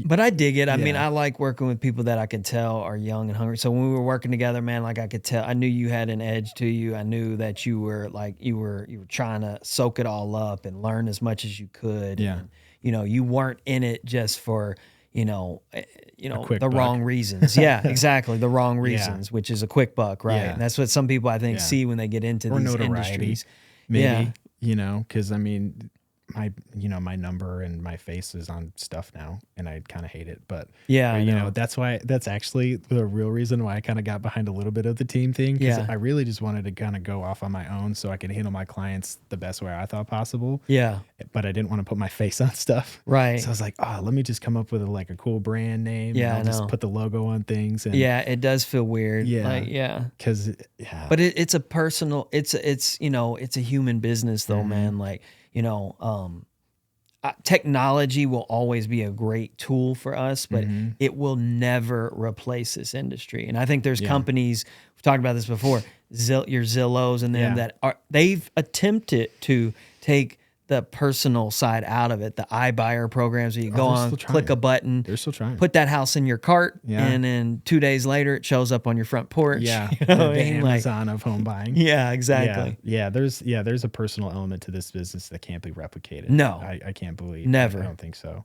A: But I dig it. I mean, I like working with people that I can tell are young and hungry. So when we were working together, man, like I could tell, I knew you had an edge to you. I knew that you were trying to soak it all up and learn as much as you could.
B: Yeah.
A: And, you weren't in it just for, the
B: buck.
A: wrong reasons. Yeah, exactly. The wrong reasons, which is a quick buck, right?
B: Yeah.
A: And that's what some people I think see when they get into these industries.
B: Maybe, because I mean, my number and my face is on stuff now, and I kind of hate it, but that's actually the real reason why I kind of got behind a little bit of the team thing. Because I really just wanted to kind of go off on my own so I could handle my clients the best way I thought possible.
A: Yeah.
B: But I didn't want to put my face on stuff.
A: Right.
B: So I was like, let me just come up with a cool brand name.
A: Yeah.
B: And I'll just put the logo on things. And
A: it does feel weird.
B: Yeah. Cause
A: but it's a personal, it's a human business though, man. Technology will always be a great tool for us, but it will never replace this industry. And I think there's companies, we've talked about this before, your Zillows and them they've attempted to take the personal side out of it. The iBuyer programs where you go on, click a button,
B: they're still trying.
A: Put that house in your cart, and then 2 days later it shows up on your front porch.
B: Yeah, the Amazon of home buying.
A: Yeah, exactly.
B: Yeah, there's a personal element to this business that can't be replicated.
A: No,
B: I can't believe.
A: Never.
B: I don't think so.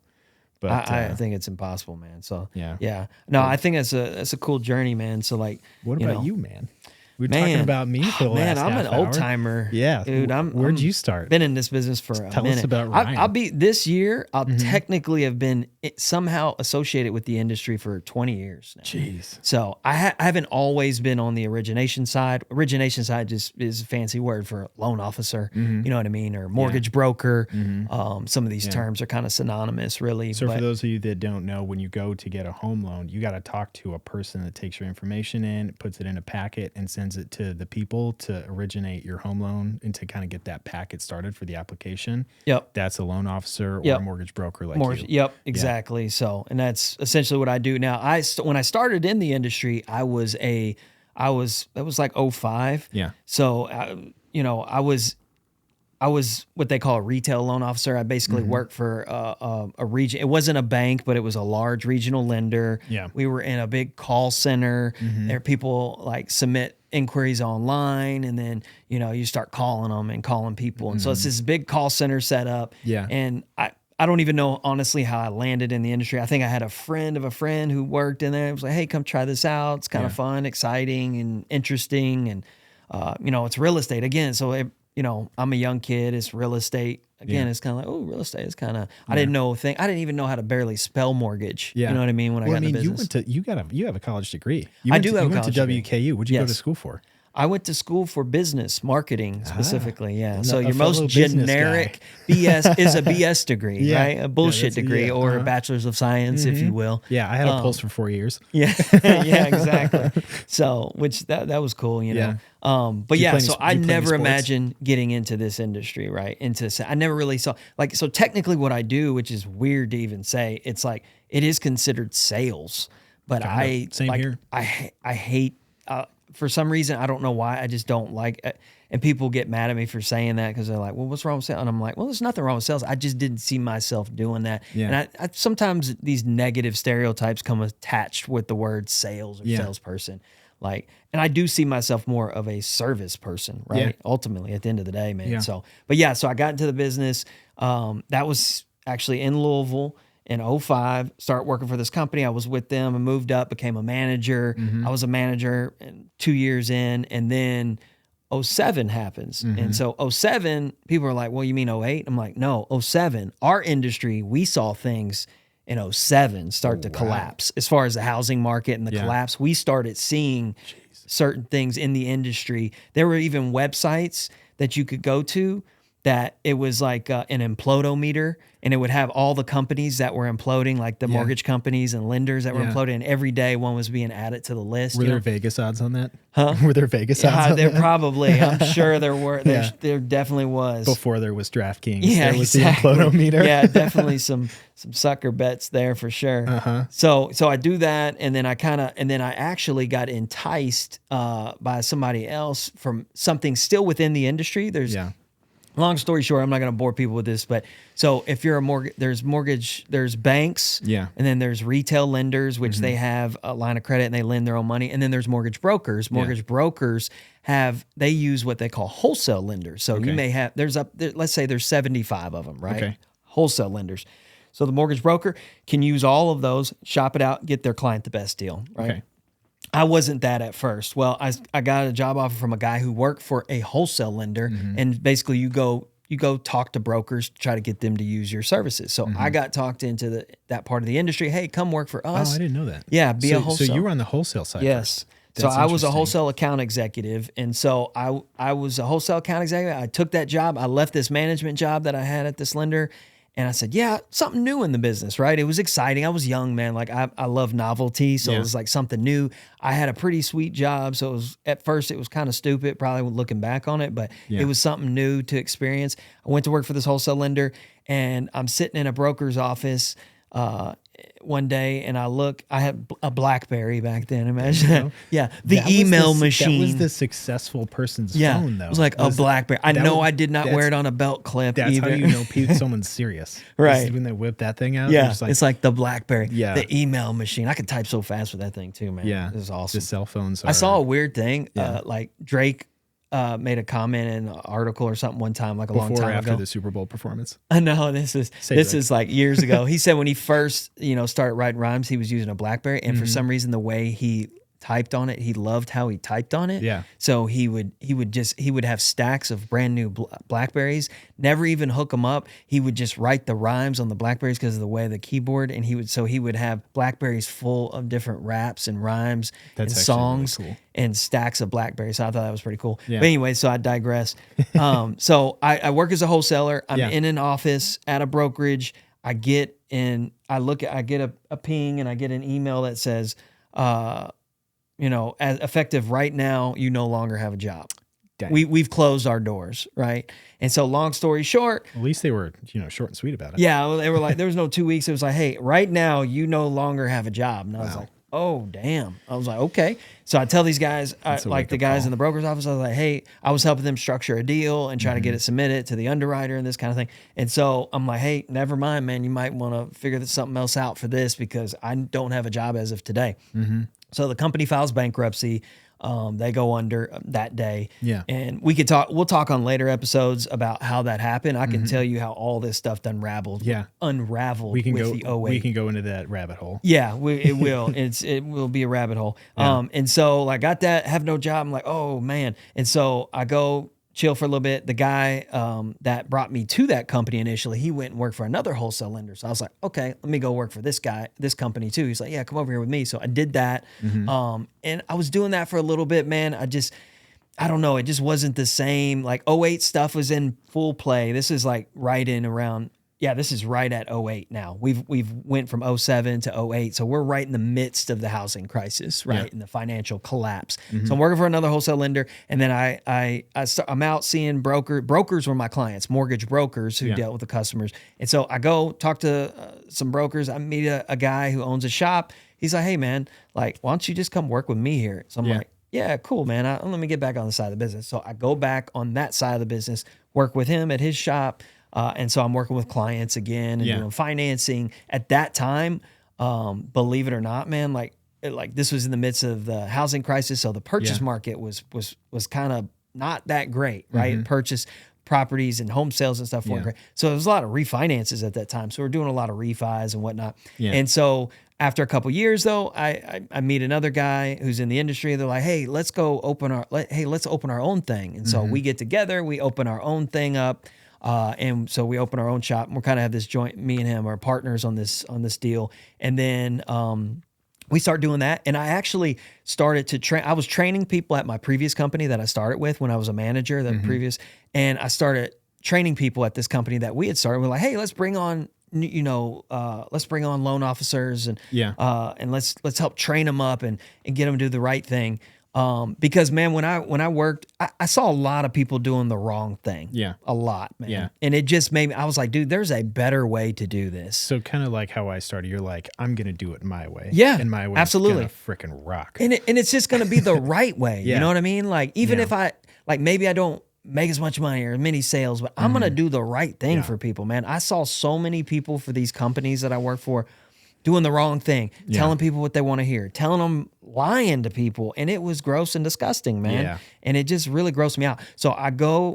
B: But
A: I think it's impossible, man. So
B: yeah.
A: No, I think it's a cool journey, man. So
B: what about you, man? We're talking about me for the last
A: I'm an old timer.
B: Yeah,
A: dude.
B: Where'd you start?
A: Been in this business for a minute.
B: Tell us about Ryan.
A: I'll be this year. I'll technically have been somehow associated with the industry for 20 years now.
B: Jeez.
A: So I haven't always been on the origination side. Origination side just is a fancy word for loan officer. You know what I mean, or mortgage broker. Some of these terms are kind of synonymous, really.
B: So for those of you that don't know, when you go to get a home loan, you got to talk to a person that takes your information in, puts it in a packet, and sends it to the people to originate your home loan and to kind of get that packet started for the application.
A: Yep.
B: That's a loan officer or a mortgage broker like you.
A: Yep, exactly. So, and that's essentially what I do now. When I started in the industry, that was like 05.
B: Yeah.
A: So, I was what they call a retail loan officer. I basically worked for a region. It wasn't a bank, but it was a large regional lender.
B: Yeah.
A: We were in a big call center. There are people submit inquiries online, and then you start calling them and calling people, and so it's this big call center set up.
B: Yeah.
A: And I don't even know honestly how I landed in the industry. I think I had a friend of a friend who worked in there. It was like, hey, come try this out. It's kind of fun, exciting, and interesting, and it's real estate again. So I'm a young kid. It's real estate. Again, it's kind of like, real estate is kind of, I didn't even know how to barely spell mortgage.
B: Yeah.
A: You know what I mean? When I got in the business.
B: You have a college degree.
A: I do have a college
B: degree.
A: degree.
B: WKU. What'd you go to school for?
A: I went to school for business marketing specifically. Yeah. So
B: A
A: your most generic BS is a BS degree, right? A bullshit degree or a bachelor's of science, if you will.
B: Yeah. I had a pulse for 4 years.
A: Yeah. Yeah, exactly. So, which that was cool,
B: Yeah.
A: But yeah, so I never imagined getting into this industry, right? I never really saw, so technically what I do, which is weird to even say, it's like, it is considered sales, but
B: Same here.
A: I hate, for some reason, I don't know why, I just don't like it. And people get mad at me for saying that because they're like, well, what's wrong with sales? And I'm like, well, there's nothing wrong with sales. I just didn't see myself doing that.
B: Yeah.
A: And I sometimes these negative stereotypes come attached with the word sales or salesperson. And I do see myself more of a service person, right?
B: Yeah.
A: Ultimately, at the end of the day, man.
B: Yeah.
A: So I got into the business. That was actually in Louisville. In 05, started working for this company. I was with them and moved up, became a manager. I was a manager 2 years in, and then '07 happens. And so '07, people are like, well, you mean '08? I'm like, no, '07. Our industry, we saw things in '07 start to collapse. As far as the housing market and the collapse, we started seeing certain things in the industry. There were even websites that you could go to that it was like an implodometer, and it would have all the companies that were imploding, like the mortgage companies and lenders that were imploding, and every day one was being added to the list.
B: Were there Vegas odds on that? Huh? Were there Vegas odds on
A: there
B: that?
A: Probably. I'm sure there were. There definitely was.
B: Before there was DraftKings,
A: there
B: was the implodometer.
A: Yeah, definitely some sucker bets there for sure. So I do that, and then I actually got enticed by somebody else from something still within the industry. Long story short, I'm not going to bore people with this, but so if you're there's banks, and then there's retail lenders, which they have a line of credit and they lend their own money, and then there's mortgage brokers. Mortgage brokers they use what they call wholesale lenders. So you may have let's say there's 75 of them, right? Okay. Wholesale lenders. So the mortgage broker can use all of those, shop it out, get their client the best deal, right? Okay. I wasn't that at first. Well, I got a job offer from a guy who worked for a wholesale lender, and basically you go talk to brokers, try to get them to use your services. So I got talked into that part of the industry. Hey, come work for us.
B: Oh, I didn't know that.
A: Yeah, be a wholesale.
B: So you were on the wholesale side.
A: Yes. So I was a wholesale account executive, and so I was a wholesale account executive. I took that job. I left this management job that I had at this lender. And I said, yeah, something new in the business, right? It was exciting. I was young, man. Like I love novelty. So it was like something new. I had a pretty sweet job. So at first it was kind of stupid, probably looking back on it, but it was something new to experience. I went to work for this wholesale lender, and I'm sitting in a broker's office one day, and I had a BlackBerry back then. Imagine that. Yeah, the email machine.
B: That was the successful person's phone, though.
A: It was like a BlackBerry. I did not wear it on a belt clip.
B: That's
A: either.
B: How you know someone's serious,
A: right?
B: When they whip that thing out.
A: Yeah, it's like the BlackBerry. Yeah, the email machine. I could type so fast with that thing too, man.
B: Yeah,
A: it was awesome.
B: The cell phones.
A: I saw a weird thing. Like Drake made a comment in an article or something one time, like a long time ago.
B: Before or after the Super Bowl performance?
A: No, this is like years ago. He said when he first, started writing rhymes, he was using a BlackBerry, and for some reason, the way he typed on it, he loved how he typed on it. Yeah. So he would have stacks of brand new BlackBerries, never even hook them up. He would just write the rhymes on the BlackBerries because of the way the keyboard, and he would have BlackBerries full of different raps and rhymes and songs really cool. And stacks of BlackBerries. So I thought that was pretty cool. Yeah. But anyway, so I digress. So I work as a wholesaler. I'm in an office at a brokerage. I get a ping, and I get an email that says, as effective right now, you no longer have a job. Dang. We've closed our doors, right? And so long story short.
B: At least they were, short and sweet about it.
A: Yeah, they were like, there was no 2 weeks. It was like, hey, right now you no longer have a job. And I was like, oh, damn. I was like, okay. So I tell these guys, like the guys in the broker's office, I was like, hey, I was helping them structure a deal and try to get it submitted to the underwriter and this kind of thing. And so I'm like, hey, never mind, man. You might want to figure something else out for this because I don't have a job as of today. Mm-hmm. So the company files bankruptcy. They go under that day. Yeah. And we'll talk on later episodes about how that happened. I can tell you how all this stuff unraveled with the 08.
B: We can go into that rabbit hole.
A: Yeah, it will. It will be a rabbit hole. Yeah. And so I got that, have no job. I'm like, oh man. And so I go chill for a little bit. The guy that brought me to that company initially, he went and worked for another wholesale lender. So I was like, okay, let me go work for this company too. He's like, yeah, come over here with me. So I did that. Mm-hmm. And I was doing that for a little bit, man. I don't know. It just wasn't the same. Like 08 stuff was in full play. This is like this is right at 08 now. We've went from 07 to 08. So we're right in the midst of the housing crisis, right? In the financial collapse. Mm-hmm. So I'm working for another wholesale lender. And then I'm out seeing brokers were my clients, mortgage brokers who dealt with the customers. And so I go talk to some brokers. I meet a guy who owns a shop. He's like, hey man, like, why don't you just come work with me here? So I'm like, yeah, cool, man. Let me get back on the side of the business. So I go back on that side of the business, work with him at his shop. And so I'm working with clients again and doing financing. At that time, believe it or not, man, like this was in the midst of the housing crisis, so the purchase market was kind of not that great, right? Mm-hmm. properties and home sales and stuff weren't great. So there was a lot of refinances at that time. So we're doing a lot of refis and whatnot. Yeah. And so after a couple years though, I meet another guy who's in the industry. They're like, hey, let's open our own thing. And so we get together, we open our own thing up. And so we open our own shop, and we're kind of have this joint, me and him are partners on this deal. And then, we start doing that. And I actually started to train. I was training people at my previous company that I started with when I was a manager, and I started training people at this company that we had started. We're like, hey, let's bring on, loan officers and let's help train them up and get them to do the right thing. Because man, when I worked, I saw a lot of people doing the wrong thing. Yeah. A lot, man. Yeah. And it just made me, I was like, dude, there's a better way to do this.
B: So kind of like how I started, you're like, I'm going to do it my way.
A: Yeah.
B: And my way
A: absolutely.
B: is going to freaking rock.
A: And it's just going to be the right way. You know what I mean? Like, even if maybe I don't make as much money or many sales, but I'm going to do the right thing for people, man. I saw so many people for these companies that I work for doing the wrong thing, telling people what they want to hear, telling them, lying to people. And it was gross and disgusting, man. Yeah. And it just really grossed me out. So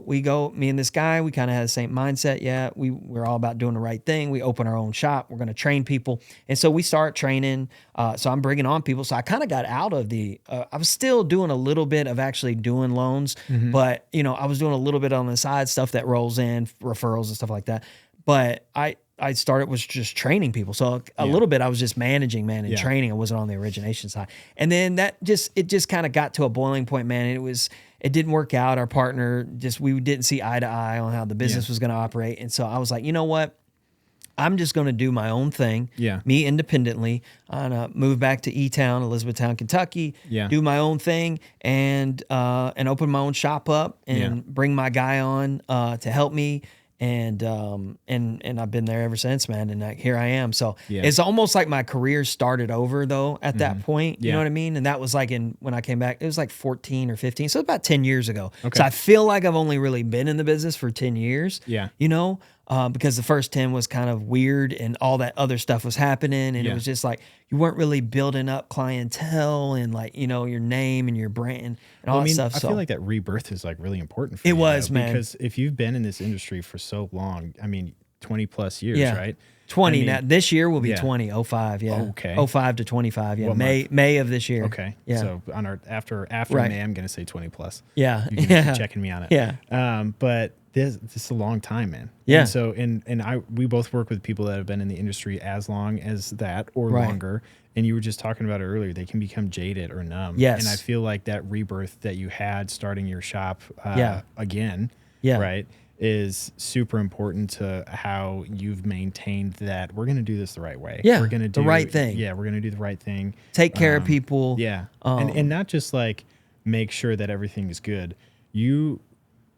A: we go, me and this guy, we kind of had the same mindset. Yeah, we're all about doing the right thing. We open our own shop. We're going to train people. And so we start training. So I'm bringing on people. So I kind of got out of I was still doing a little bit of actually doing loans, but I was doing a little bit on the side, stuff that rolls in, referrals and stuff like that. But I started was just training people. So a little bit I was just managing, man, and training. I wasn't on the origination side. And then it just kind of got to a boiling point, man. It didn't work out. Our partner we didn't see eye to eye on how the business was going to operate. And so I was like, you know what? I'm just going to do my own thing, me independently, move back to E-Town, Elizabethtown, Kentucky, do my own thing, and open my own shop up and bring my guy on to help me. And I've been there ever since, man. And here I am. So it's almost like my career started over though at that point. You know what I mean? And that was like when I came back, it was like 14 or 15. So about 10 years ago. Okay. So I feel like I've only really been in the business for 10 years. Yeah. Because the first 10 was kind of weird and all that other stuff was happening. And it was just like, you weren't really building up clientele and like, your name and your brand and all that stuff.
B: I feel like that rebirth is like really important for you.
A: It was, man.
B: Because if you've been in this industry for so long, 20 plus years, right?
A: 20 now. This year will be 20, 05, Okay. 05 to 25,
B: What
A: May of this year.
B: Okay.
A: Yeah.
B: So after May, I'm going to say 20 plus.
A: Yeah.
B: You can keep checking me on it.
A: Yeah.
B: But this is a long time, man.
A: Yeah.
B: And so, we both work with people that have been in the industry as long as that or longer. And you were just talking about it earlier. They can become jaded or numb.
A: Yes.
B: And I feel like that rebirth that you had starting your shop again, right, is super important to how you've maintained that we're going to do this the right way.
A: Yeah.
B: We're going to do
A: the right thing.
B: Yeah. We're going to do the right thing.
A: Take care of people.
B: Yeah. And not just like make sure that everything is good. You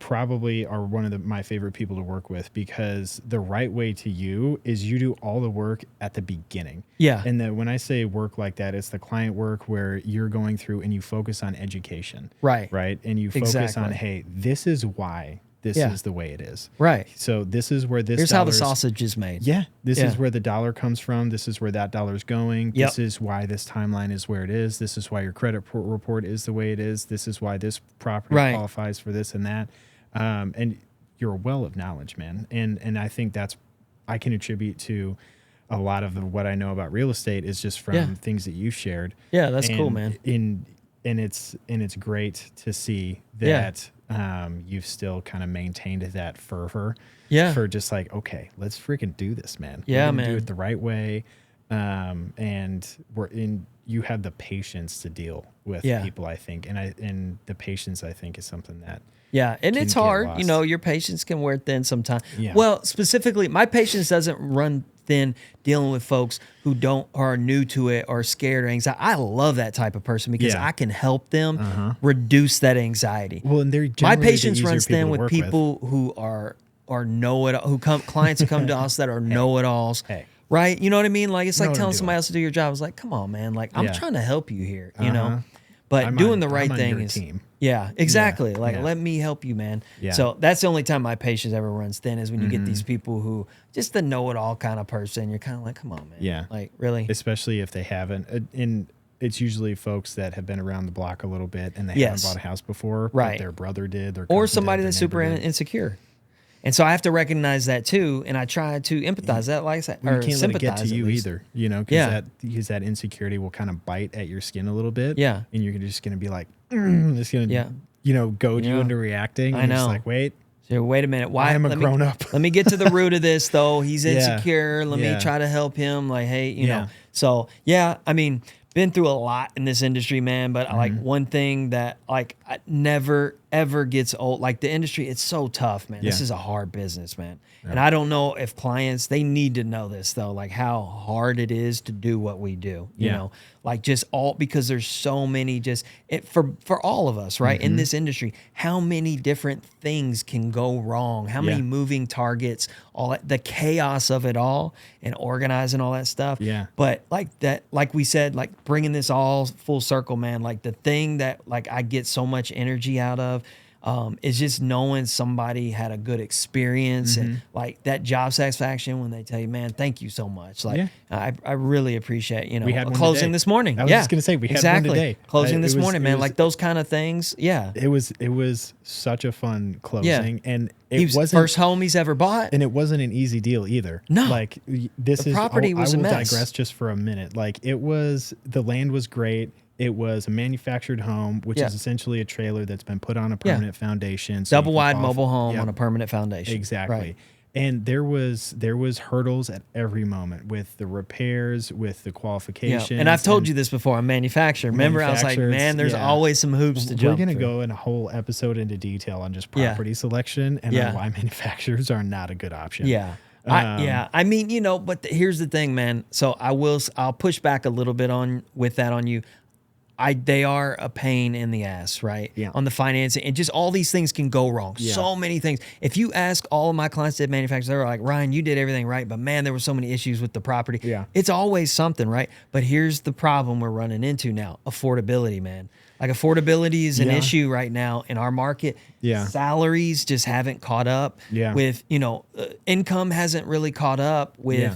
B: probably are one of my favorite people to work with because the right way to you is you do all the work at the beginning.
A: Yeah.
B: And that when I say work like that, it's the client work where you're going through and you focus on education.
A: Right.
B: Right. And you focus on, hey, this is why this is the way it is.
A: Right.
B: So this is where
A: here's how the sausage is made.
B: Yeah. This is where the dollar comes from. This is where that dollar is going. Yep. This is why this timeline is where it is. This is why your credit report is the way it is. This is why this property qualifies for this and that. And you're a well of knowledge, man. And I think I can attribute to a lot of what I know about real estate is just from things that you shared.
A: Yeah, that's cool, man.
B: And it's great to see that you've still kind of maintained that fervor. Yeah. For just like, okay, let's freaking do this, man.
A: Yeah,
B: man. Do it the right way. And you have the patience to deal with people, I think. And the patience, I think, is something that
A: and it's hard. Your patience can wear thin sometimes. Yeah. Well, specifically, my patience doesn't run thin dealing with folks who are new to it or scared or anxiety. I love that type of person because I can help them reduce that anxiety.
B: Well, and
A: my patience runs thin with people who are know-it-all, clients who come to us that are know-it-alls. Hey. Right? You know what I mean? Like, it's like telling somebody else to do your job. It's like, come on, man. Like, I'm trying to help you here, But doing the right thing is team. Yeah, exactly. Let me help you, man. Yeah. So that's the only time my patience ever runs thin is when you get these people who just the know-it-all kind of person. You're kind of like, come on, man. Yeah. Like, really?
B: Especially if they haven't. It's usually folks that have been around the block a little bit and they haven't bought a house before. Right. But their brother did.
A: Or somebody that's super insecure. And so I have to recognize that too, and I try to empathize that, like I said,
B: Well,
A: or
B: you can't let it get
A: sympathize
B: to
A: at
B: you
A: least.
B: either, you know, because that insecurity will kind of bite at your skin a little bit.
A: Yeah.
B: And you're just going to be like, it's going to,
A: Yeah.
B: you know, goad you
A: Yeah.
B: into reacting.
A: I
B: And you're just
A: know.
B: like, wait,
A: So wait a minute. Why
B: I'm a
A: let
B: grown up.
A: Let me get to the root of this though. He's
B: Yeah.
A: insecure. Let
B: Yeah.
A: me try to help him. Like, hey, you
B: Yeah.
A: know. So yeah, I mean, been through a lot in this industry, man. But like
B: Mm-hmm.
A: one thing that like I never ever gets old. Like the industry, it's so tough, man. This
B: Yeah.
A: is a hard business, man. And I don't know if clients, they need to know this though, like how hard it is to do what we do. You
B: Yeah.
A: know, like just all because there's so many for all of us, right? In this industry, how many different things can go wrong? How many
B: Yeah.
A: moving targets, all that, the chaos of it all and organizing all that stuff.
B: Yeah.
A: But like that, like we said, like bringing this all full circle, man, like the thing that like I get so much energy out of is just knowing somebody had a good experience and like that job satisfaction when they tell you, man, thank you so much. Like
B: Yeah.
A: I really appreciate, you know,
B: We had one
A: closing
B: today.
A: this morning.
B: I was just gonna say, we had one today.
A: Closing
B: It
A: this
B: was-
A: morning,
B: it
A: man.
B: was-
A: Like those kind of things. Yeah.
B: It was such a fun closing. And
A: He
B: it
A: was
B: wasn't
A: first home he's ever bought.
B: and it wasn't an easy deal either.
A: No.
B: Like this
A: The
B: is
A: property was
B: I
A: a
B: will
A: mess.
B: digress just for a minute. Like the land was great. It was a manufactured home, which
A: Yeah.
B: is essentially a trailer that's been put on a permanent foundation. So
A: Double
B: you can
A: wide
B: qualify-
A: mobile home
B: Yep,
A: on a permanent foundation.
B: exactly.
A: Right.
B: And there was hurdles at every moment with the repairs, with the
A: Yeah.
B: qualifications.
A: And I've told you this before. I'm manufactured. Remember, I was like,
B: Manufactured,
A: man, there's
B: yeah.
A: always some hoops to
B: We're
A: jump
B: going to
A: through.
B: go in a whole episode into detail on just
A: Yeah.
B: property selection and
A: Yeah.
B: on why manufacturers are not a good option.
A: Yeah.
B: Um,
A: Yeah. I mean, you know, but here's the thing, man. So I'll push back a little bit with that on you. They are a pain in the ass, right?
B: Yeah.
A: On the financing and just all these things can go wrong.
B: Yeah.
A: So many things. If you ask all of my clients that manufacture, they were like, Ryan, you did everything right, but man, there were so many issues with the property.
B: Yeah.
A: It's always something, right? But here's the problem we're running into now: affordability, man. Like affordability is an
B: Yeah.
A: issue right now in our market.
B: Yeah.
A: Salaries just haven't caught up.
B: Yeah.
A: With income hasn't really caught up with
B: Yeah.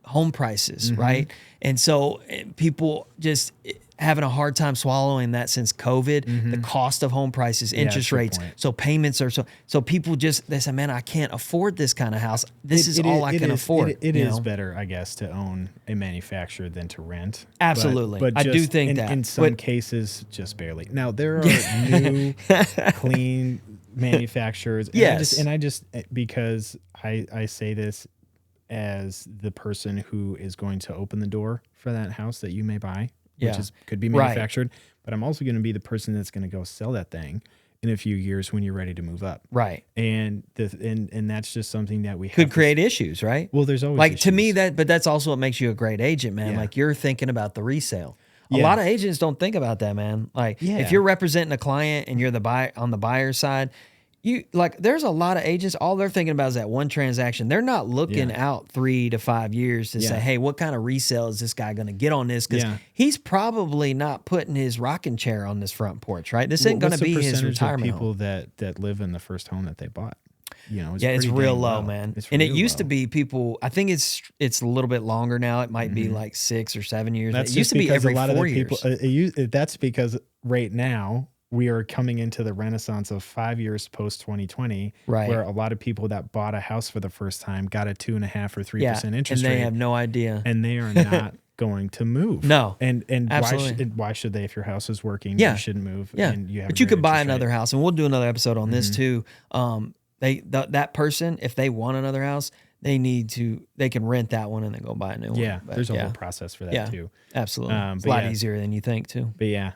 A: home prices,
B: Mm-hmm.
A: right? And so people just having a hard time swallowing that since COVID, the cost of home prices, interest
B: that's a good
A: rates.
B: point.
A: So payments are so people they say, man, I can't afford this kind of house. This is all I can afford.
B: It
A: you
B: is
A: know?
B: better, I guess, to own a manufacturer than to rent.
A: Absolutely. I do
B: just
A: think that.
B: in some
A: But-
B: cases, just barely. Now there are new, clean manufacturers. And
A: Yes.
B: I just because I say this as the person who is going to open the door for that house that you may buy, which
A: Yeah.
B: could be
A: Right.
B: manufactured, but I'm also going to be the person that's going to go sell that thing in a few years when you're ready to move up.
A: Right.
B: And and that's just something that we have
A: Could
B: to-
A: create issues, right?
B: Well, there's always
A: Like to me
B: issues.
A: but that's also what makes you a great agent, man.
B: Yeah.
A: Like you're thinking about the resale. A
B: Yeah.
A: lot of agents don't think about that, man. Like
B: Yeah.
A: if you're representing a client and you're on the buyer side, there's a lot of agents, all they're thinking about is that one transaction. They're not looking
B: Yeah.
A: out 3 to 5 years to say,
B: Yeah.
A: hey, what kind of resale is this guy going to get on this? Because
B: Yeah.
A: he's probably not putting his rocking chair on this front porch, right? This isn't going
B: What's
A: to
B: the
A: be his
B: percentage of
A: retirement
B: people
A: home.
B: that live in the first home that they bought. You know,
A: It's
B: pretty
A: real
B: dang
A: low, man.
B: It's
A: And it
B: real
A: used to
B: low.
A: be people. I think it's a little bit longer now. It might be like 6 or 7 years.
B: That's
A: It used
B: just
A: to be
B: because
A: every
B: a lot
A: 4
B: of the
A: years.
B: people. That's because right now we are coming into the renaissance of 5 years post 2020,
A: Right.
B: where a lot of people that bought a house for the first time got a 2.5% or 3% interest
A: and they
B: rate,
A: have no idea.
B: and they are not going to move.
A: No.
B: and
A: Absolutely.
B: why should they? If your house is working,
A: Yeah.
B: you shouldn't move.
A: Yeah,
B: and you have
A: but
B: a
A: you
B: great
A: could buy
B: interest rate.
A: another house, and we'll do another episode on this
B: Mm-hmm.
A: too. That person, if they want another house, they can rent that one and then go buy a new one.
B: Yeah,
A: But
B: there's a
A: yeah,
B: whole process for that
A: yeah,
B: too.
A: absolutely. It's a
B: but
A: lot
B: yeah.
A: easier than you think too.
B: But yeah,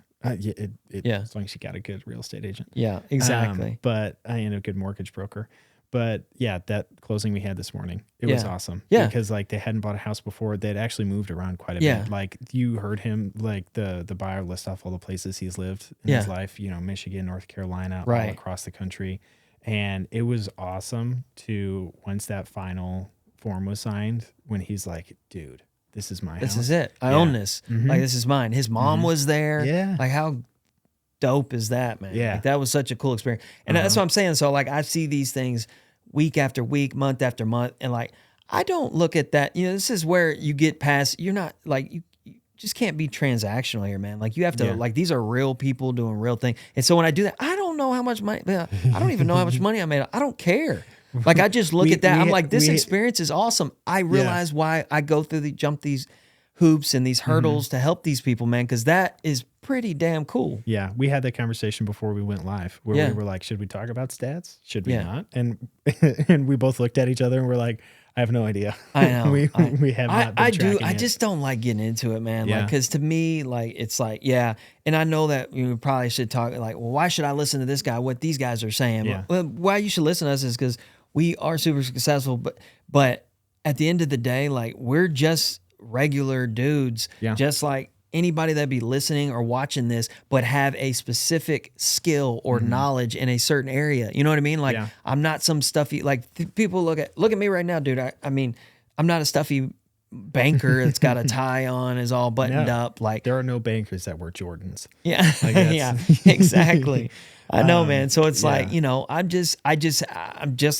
A: Yeah.
B: as long as you got a good real estate agent.
A: Yeah, exactly.
B: But I am a good mortgage broker. But yeah, that closing we had this morning, it was
A: Yeah.
B: awesome.
A: Yeah.
B: Because like they hadn't bought a house before. They'd actually moved around quite a
A: Yeah.
B: bit. Like you heard him, like the buyer list off all the places he's lived in
A: Yeah.
B: his life, Michigan, North Carolina,
A: Right.
B: all across the country. And it was awesome to, once that final form was signed, when he's like, dude, this is my
A: This
B: house.
A: is it. I
B: Yeah.
A: own this.
B: Mhm.
A: Like this is mine. His mom was there.
B: Yeah.
A: Like how dope is that, man?
B: Yeah.
A: Like, that was such a cool experience. And that's what I'm saying. So like I see these things week after week, month after month, and like I don't look at that. This is where you get past. You're not like you just can't be transactional here, man. Like you have to
B: Yeah.
A: like these are real people doing real things. And so when I do that, I don't know how much money. I don't even know how much money I made. I don't care. Like I just look at that. I'm like, this
B: we-
A: experience is awesome. I realize why I go through jump these hoops and these hurdles to help these people, man, because that is pretty damn cool.
B: Yeah, we had that conversation before we went live where we were like, should we talk about stats? Should we not? And and we both looked at each other and we're like, I have no idea.
A: I know.
B: we have not been tracking
A: I
B: it.
A: just don't like getting into it, man.
B: Yeah.
A: Like, because to me, like, it's like, yeah. And I know that you probably should talk, like, well, why should I listen to this guy? What these guys are saying?
B: Yeah.
A: Well, why you should listen to us is because we are super successful. But at the end of the day, like, we're just regular dudes, just like anybody that be listening or watching this, but have a specific skill or knowledge in a certain area. You know what I mean? Like, I'm not some stuffy, like people look at me right now, dude. I mean, I'm not a stuffy banker that's got a tie on, is all buttoned up. Like,
B: there are no bankers that wear Jordans.
A: yeah, yeah, exactly. I know, man. So it's like, you know, I'm just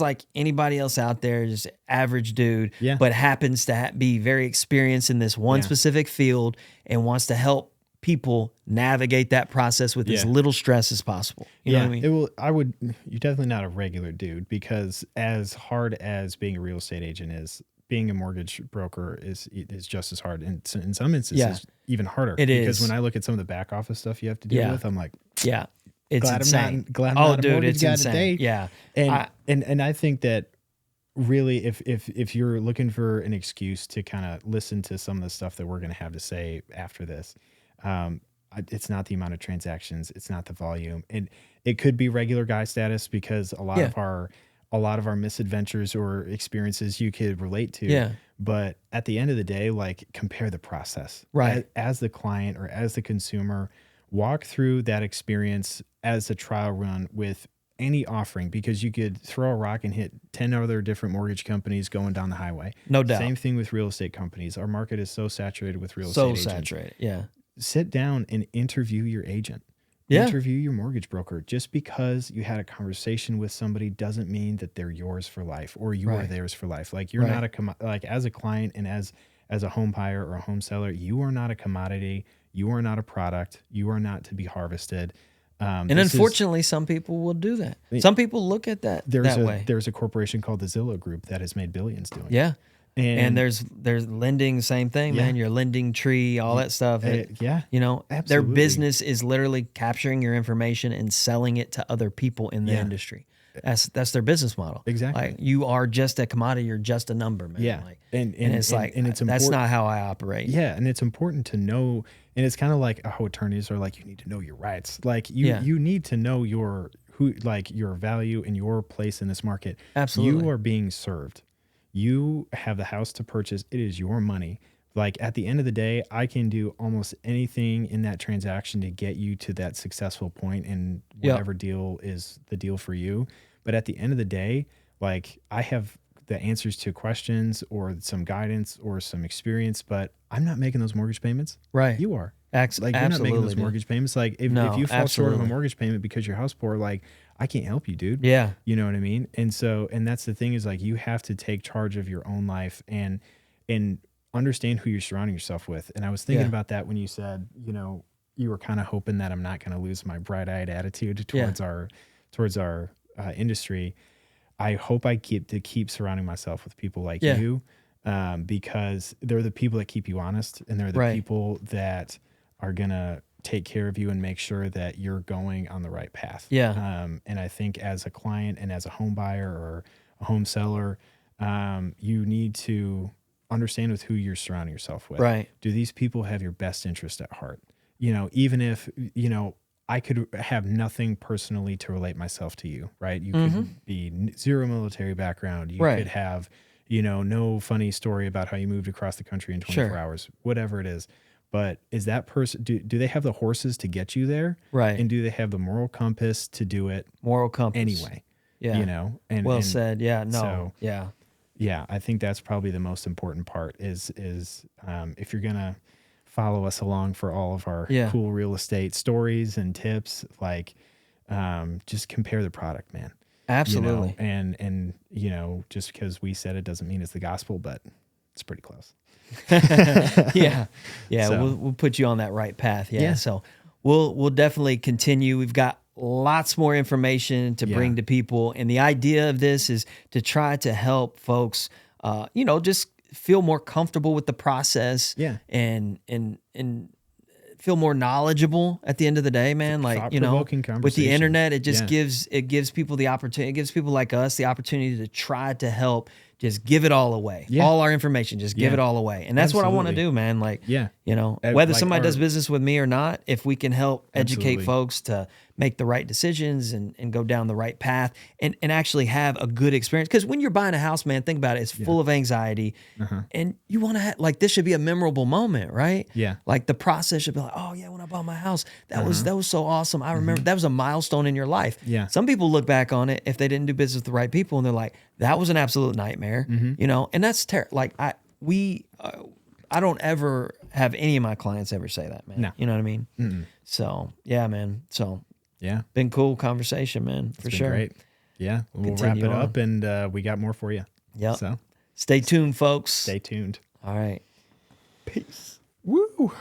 A: like anybody else out there, just average dude, but happens to be very experienced in this one specific field and wants to help people navigate that process with as little stress as possible. You know what I mean?
B: You're definitely not a regular dude, because as hard as being a real estate agent is, being a mortgage broker is just as hard, and in some instances even harder.
A: It is.
B: Because when I look at some of the back office stuff you have to deal with, I'm like,
A: it's insane.
B: Glad I'm not a mortgage
A: it's
B: guy
A: insane.
B: today.
A: Yeah.
B: And I think that really, if you're looking for an excuse to kind of listen to some of the stuff that we're going to have to say after this, it's not the amount of transactions, it's not the volume, and it could be regular guy status, because a lot of our misadventures or experiences you could relate to.
A: Yeah.
B: But at the end of the day, like, compare the process.
A: Right.
B: As the client or as the consumer, walk through that experience as a trial run with any offering, because you could throw a rock and hit 10 other different mortgage companies going down the highway.
A: No doubt.
B: Same thing with real estate companies. Our market is so saturated with real estate agents. So
A: saturated, yeah.
B: Sit down and interview your agent.
A: Yeah.
B: Interview your mortgage broker. Just because you had a conversation with somebody doesn't mean that they're yours for life, or you are theirs for life. Like, you're not like, as a client and as a home buyer or a home seller, you are not a commodity. You are not a product. You are not to be harvested.
A: And unfortunately, some people will do that. Some people look at that way.
B: There's a corporation called the Zillow Group that has made billions doing it.
A: Yeah. And there's lending, same thing, man. Your lending tree, all that stuff. You know,
B: absolutely.
A: Their business is literally capturing your information and selling it to other people in the industry. That's their business model.
B: Exactly.
A: Like, you are just a commodity. You're just a number, man.
B: Yeah.
A: Like,
B: and
A: it's like,
B: and it's
A: that's not how I operate.
B: Yeah. And it's important to know. And it's kind of like how attorneys are like, you need to know your rights. Like, you need to know your value and your place in this market.
A: Absolutely.
B: You are being served. You have the house to purchase. It is your money. Like, at the end of the day, I can do almost anything in that transaction to get you to that successful point, and whatever deal is the deal for you. But at the end of the day, like, I have the answers to questions or some guidance or some experience, but I'm not making those mortgage payments.
A: Right.
B: You are.
A: Like,
B: you're not making those mortgage payments. Like, if you fall short of a mortgage payment because you're house poor, like, I can't help you, dude.
A: Yeah.
B: You know what I mean? And that's the thing, is like, you have to take charge of your own life and understand who you're surrounding yourself with. And I was thinking about that when you said, you know, you were kind of hoping that I'm not going to lose my bright-eyed attitude towards our industry. I hope I keep surrounding myself with people like you, because they're the people that keep you honest, and they're the people that are gonna take care of you and make sure that you're going on the right path.
A: Yeah.
B: And I think as a client and as a home buyer or a home seller, you need to understand with who you're surrounding yourself with.
A: Right.
B: Do these people have your best interest at heart? You know, even if, you know, I could have nothing personally to relate myself to you, right? You could be zero military background. You could have, you know, no funny story about how you moved across the country in 24 hours, whatever it is. But is that person, do they have the horses to get you there?
A: Right.
B: And do they have the moral compass to do it?
A: Moral compass.
B: Anyway.
A: Yeah.
B: You know?
A: Well said. Yeah. No.
B: So,
A: yeah.
B: Yeah. I think that's probably the most important part is if you're going to follow us along for all of our cool real estate stories and tips, like, just compare the product, man.
A: Absolutely.
B: You know? And, you know, just because we said it doesn't mean it's the gospel, but it's pretty close.
A: Yeah.
B: So,
A: we'll put you on that right path. Yeah. So we'll definitely continue. We've got lots more information to bring to people. And the idea of this is to try to help folks, just feel more comfortable with the process.
B: Yeah.
A: And feel more knowledgeable at the end of the day, man. Like, with the internet, it just gives people the opportunity. It gives people like us the opportunity to try to help just give it all away. Yeah. All our information, just give it all away. And that's what I want to do, man. Like, whether somebody does business with me or not, if we can help educate folks to make the right decisions and go down the right path and actually have a good experience. Because when you're buying a house, man, think about it. It's full of anxiety. And you want to have, like, this should be a memorable moment, right?
B: Yeah.
A: Like the process should be like, oh yeah, when I bought my house, that was so awesome. I remember that was a milestone in your life.
B: Yeah.
A: Some people look back on it if they didn't do business with the right people and they're like, that was an absolute nightmare, and that's terrible. Like I don't ever have any of my clients ever say that, man.
B: No.
A: You know what I mean? Mm-mm. So yeah, man. So
B: yeah,
A: been cool conversation, man, for sure.
B: Great. Yeah, we'll wrap it up, and we got more for you.
A: Yeah.
B: So
A: stay tuned, folks.
B: Stay tuned.
A: All right.
B: Peace. Woo.